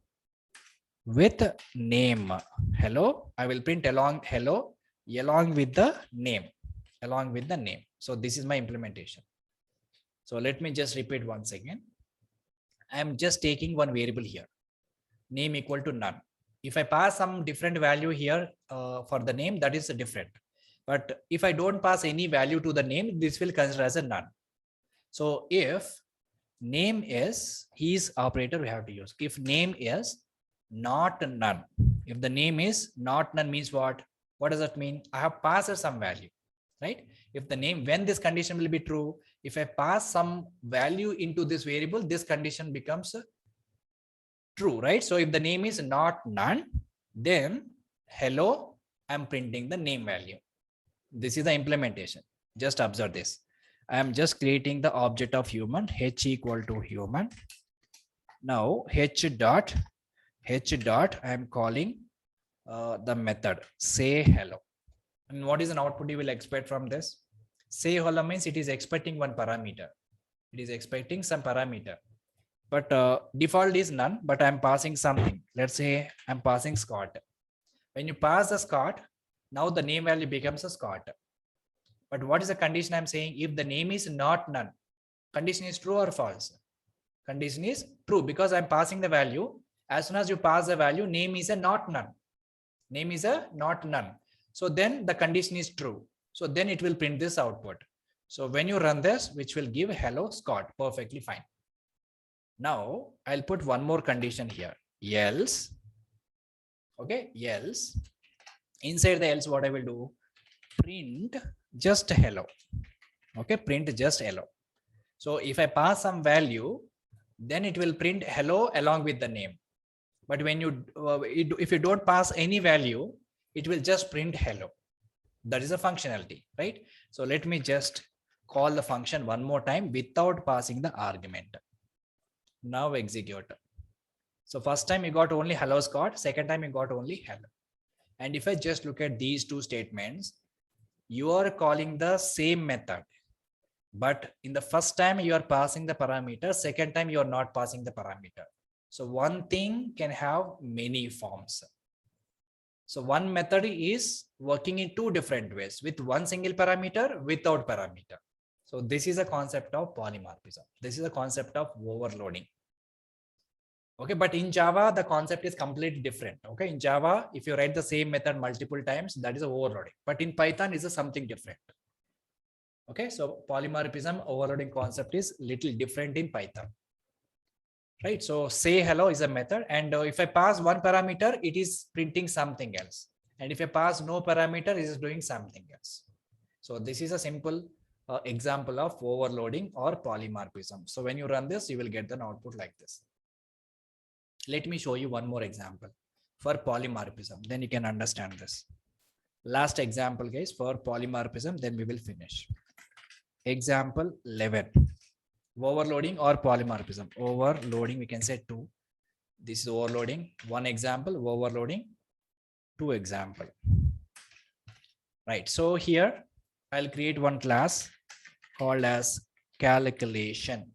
with name. Hello, I will print along hello along with the name. So this is my implementation. So let me just repeat once again. I am just taking one variable here, name equal to none. If I pass some different value here for the name, that is different. But if I don't pass any value to the name, this will consider as a none. So if name is, his operator we have to use. If name is not none, if the name is not none means what? What does that mean? I have passed some value, right? If the name, when this condition will be true, if I pass some value into this variable, this condition becomes true, right? So if the name is not none, then hello, I'm printing the name value. This is the implementation. Just observe this. I am just creating the object of human, h equal to human. Now h dot, I am calling the method say hello. And what is an output you will expect from this? Say hello means it is expecting one parameter. It is expecting some parameter. But default is none, but I'm passing something. Let's say I'm passing Scott. When you pass the Scott, now the name value becomes a Scott. But what is the condition I'm saying? If the name is not none, condition is true or false? Condition is true because I'm passing the value. As soon as you pass the value, name is a not none. Name is a not none. So then the condition is true. So then it will print this output. So when you run this, which will give hello Scott, perfectly fine. Now I'll put one more condition here. else, okay, else, inside the else, what I will do, print just hello. Okay, print just hello. So if I pass some value, then it will print hello along with the name. But when you, if you don't pass any value, it will just print hello. That is a functionality, right? So let me just call the function one more time without passing the argument. Now execute. So first time you got only hello Scott, second time you got only hello. And if I just look at these two statements, you are calling the same method. But in the first time you are passing the parameter, second time you are not passing the parameter. So one thing can have many forms. So one method is working in two different ways, with one single parameter, without parameter. So this is a concept of polymorphism. This is a concept of overloading. Okay, but in Java, the concept is completely different. Okay, in Java, if you write the same method multiple times, that is overloading. But in Python, is something different. Okay, so polymorphism overloading concept is little different in Python. Right, so say hello is a method, and if I pass one parameter, it is printing something else. And if I pass no parameter, it is doing something else. So this is a simple example of overloading or polymorphism. So when you run this, you will get an output like this. Let me show you one more example for polymorphism. Then you can understand this. Last example, guys, for polymorphism, then we will finish. Example 11. Overloading or polymorphism. Overloading, we can say 2. This is overloading. One example, overloading, 2 example. Right. So here I'll create one class called as calculation.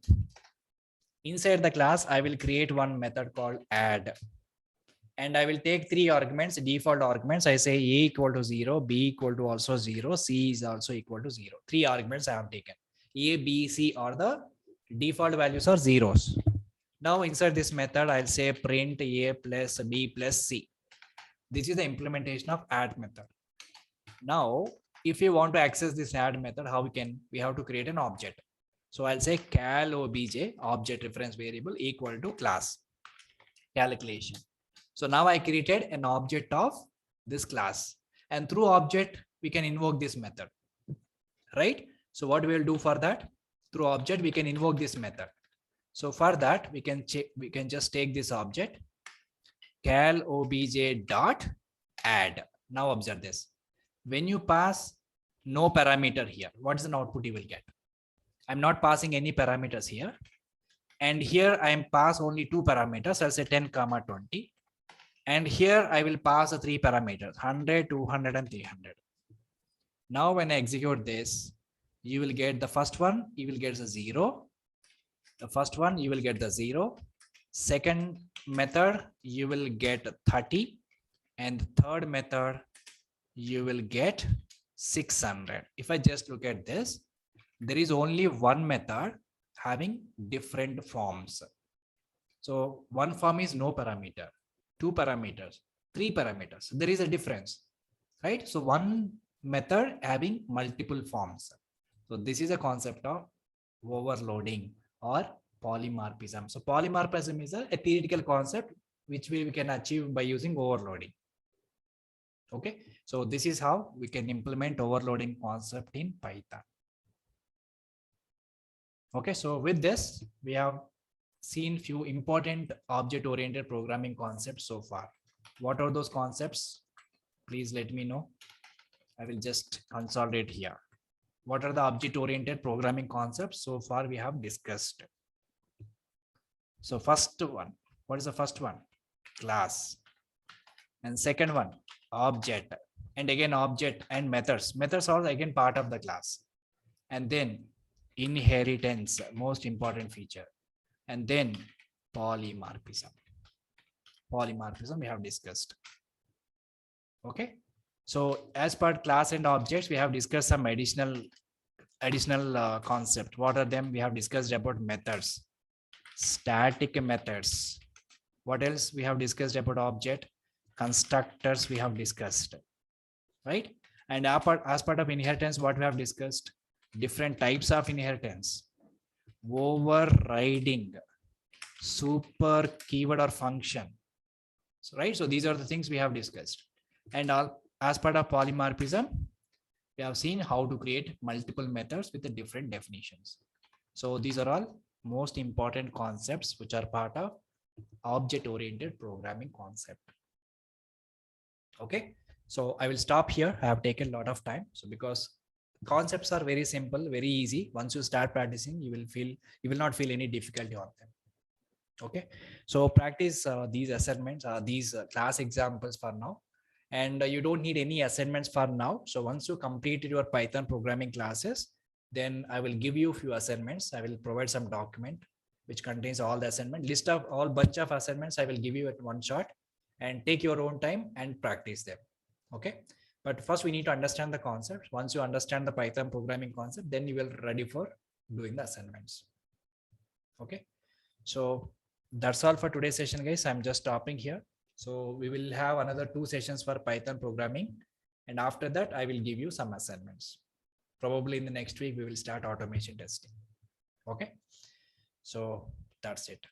Inside the class, I will create one method called add. And I will take 3 arguments, default arguments. I say A equal to 0, B equal to also 0, C is also equal to 0. 3 arguments I have taken. A, B, C are the default values are zeros. Now inside this method, I'll say print A plus B plus C. This is the implementation of add method. Now, if you want to access this add method, how we have to create an object. So I'll say cal obj, object reference variable, equal to class calculation. So now I created an object of this class, and through object, we can invoke this method, right? So what we will do for that? Through object, we can invoke this method. So for that, we can just take this object, cal obj dot add. Now observe this. When you pass no parameter here, what is the output you will get? I'm not passing any parameters here. And here I am pass only 2 parameters. I'll say 10, 20. And here I will pass 3 parameters, 100, 200, and 300. Now when I execute this, you will get the first one, you will get the 0. The first one, you will get the 0. Second method, you will get 30. And third method, you will get 600. If I just look at this, there is only one method having different forms. So one form is no parameter, 2 parameters, 3 parameters. There is a difference, right? So one method having multiple forms. So this is a concept of overloading or polymorphism. So polymorphism is a theoretical concept which we can achieve by using overloading. Okay, so this is how we can implement overloading concept in Python. Okay, so with this, we have seen few important object-oriented programming concepts so far. What are those concepts? Please let me know. I will just consolidate here. What are the object-oriented programming concepts so far we have discussed? So first one, what is the first one? Class. And second one, object. And again, object and methods. Methods are again part of the class. And then inheritance, most important feature. And then polymorphism. Polymorphism we have discussed. Okay. So as per class and objects, we have discussed some additional concept. What are them? We have discussed about methods, static methods. What else we have discussed about object? Constructors we have discussed, right? And as part of inheritance, what we have discussed? Different types of inheritance, overriding, super keyword or function, right? So these are the things we have discussed. And as part of polymorphism, we have seen how to create multiple methods with the different definitions. So these are all most important concepts which are part of object-oriented programming concept. Okay, so I will stop here. I have taken a lot of time. So because concepts are very simple, very easy. Once you start practicing, you will not feel any difficulty on them. Okay, so practice these assignments, these class examples for now. And you don't need any assignments for now. So once you complete your Python programming classes, then I will give you a few assignments. I will provide some document which contains all the assignment list of all bunch of assignments. I will give you at one shot, and take your own time and practice them. Okay, but first we need to understand the concept. Once you understand the Python programming concept, then you will ready for doing the assignments. Okay, so that's all for today's session, guys. I'm just stopping here. So we will have another 2 sessions for Python programming, and after that I will give you some assignments. Probably in the next week we will start automation testing. Okay, so that's it.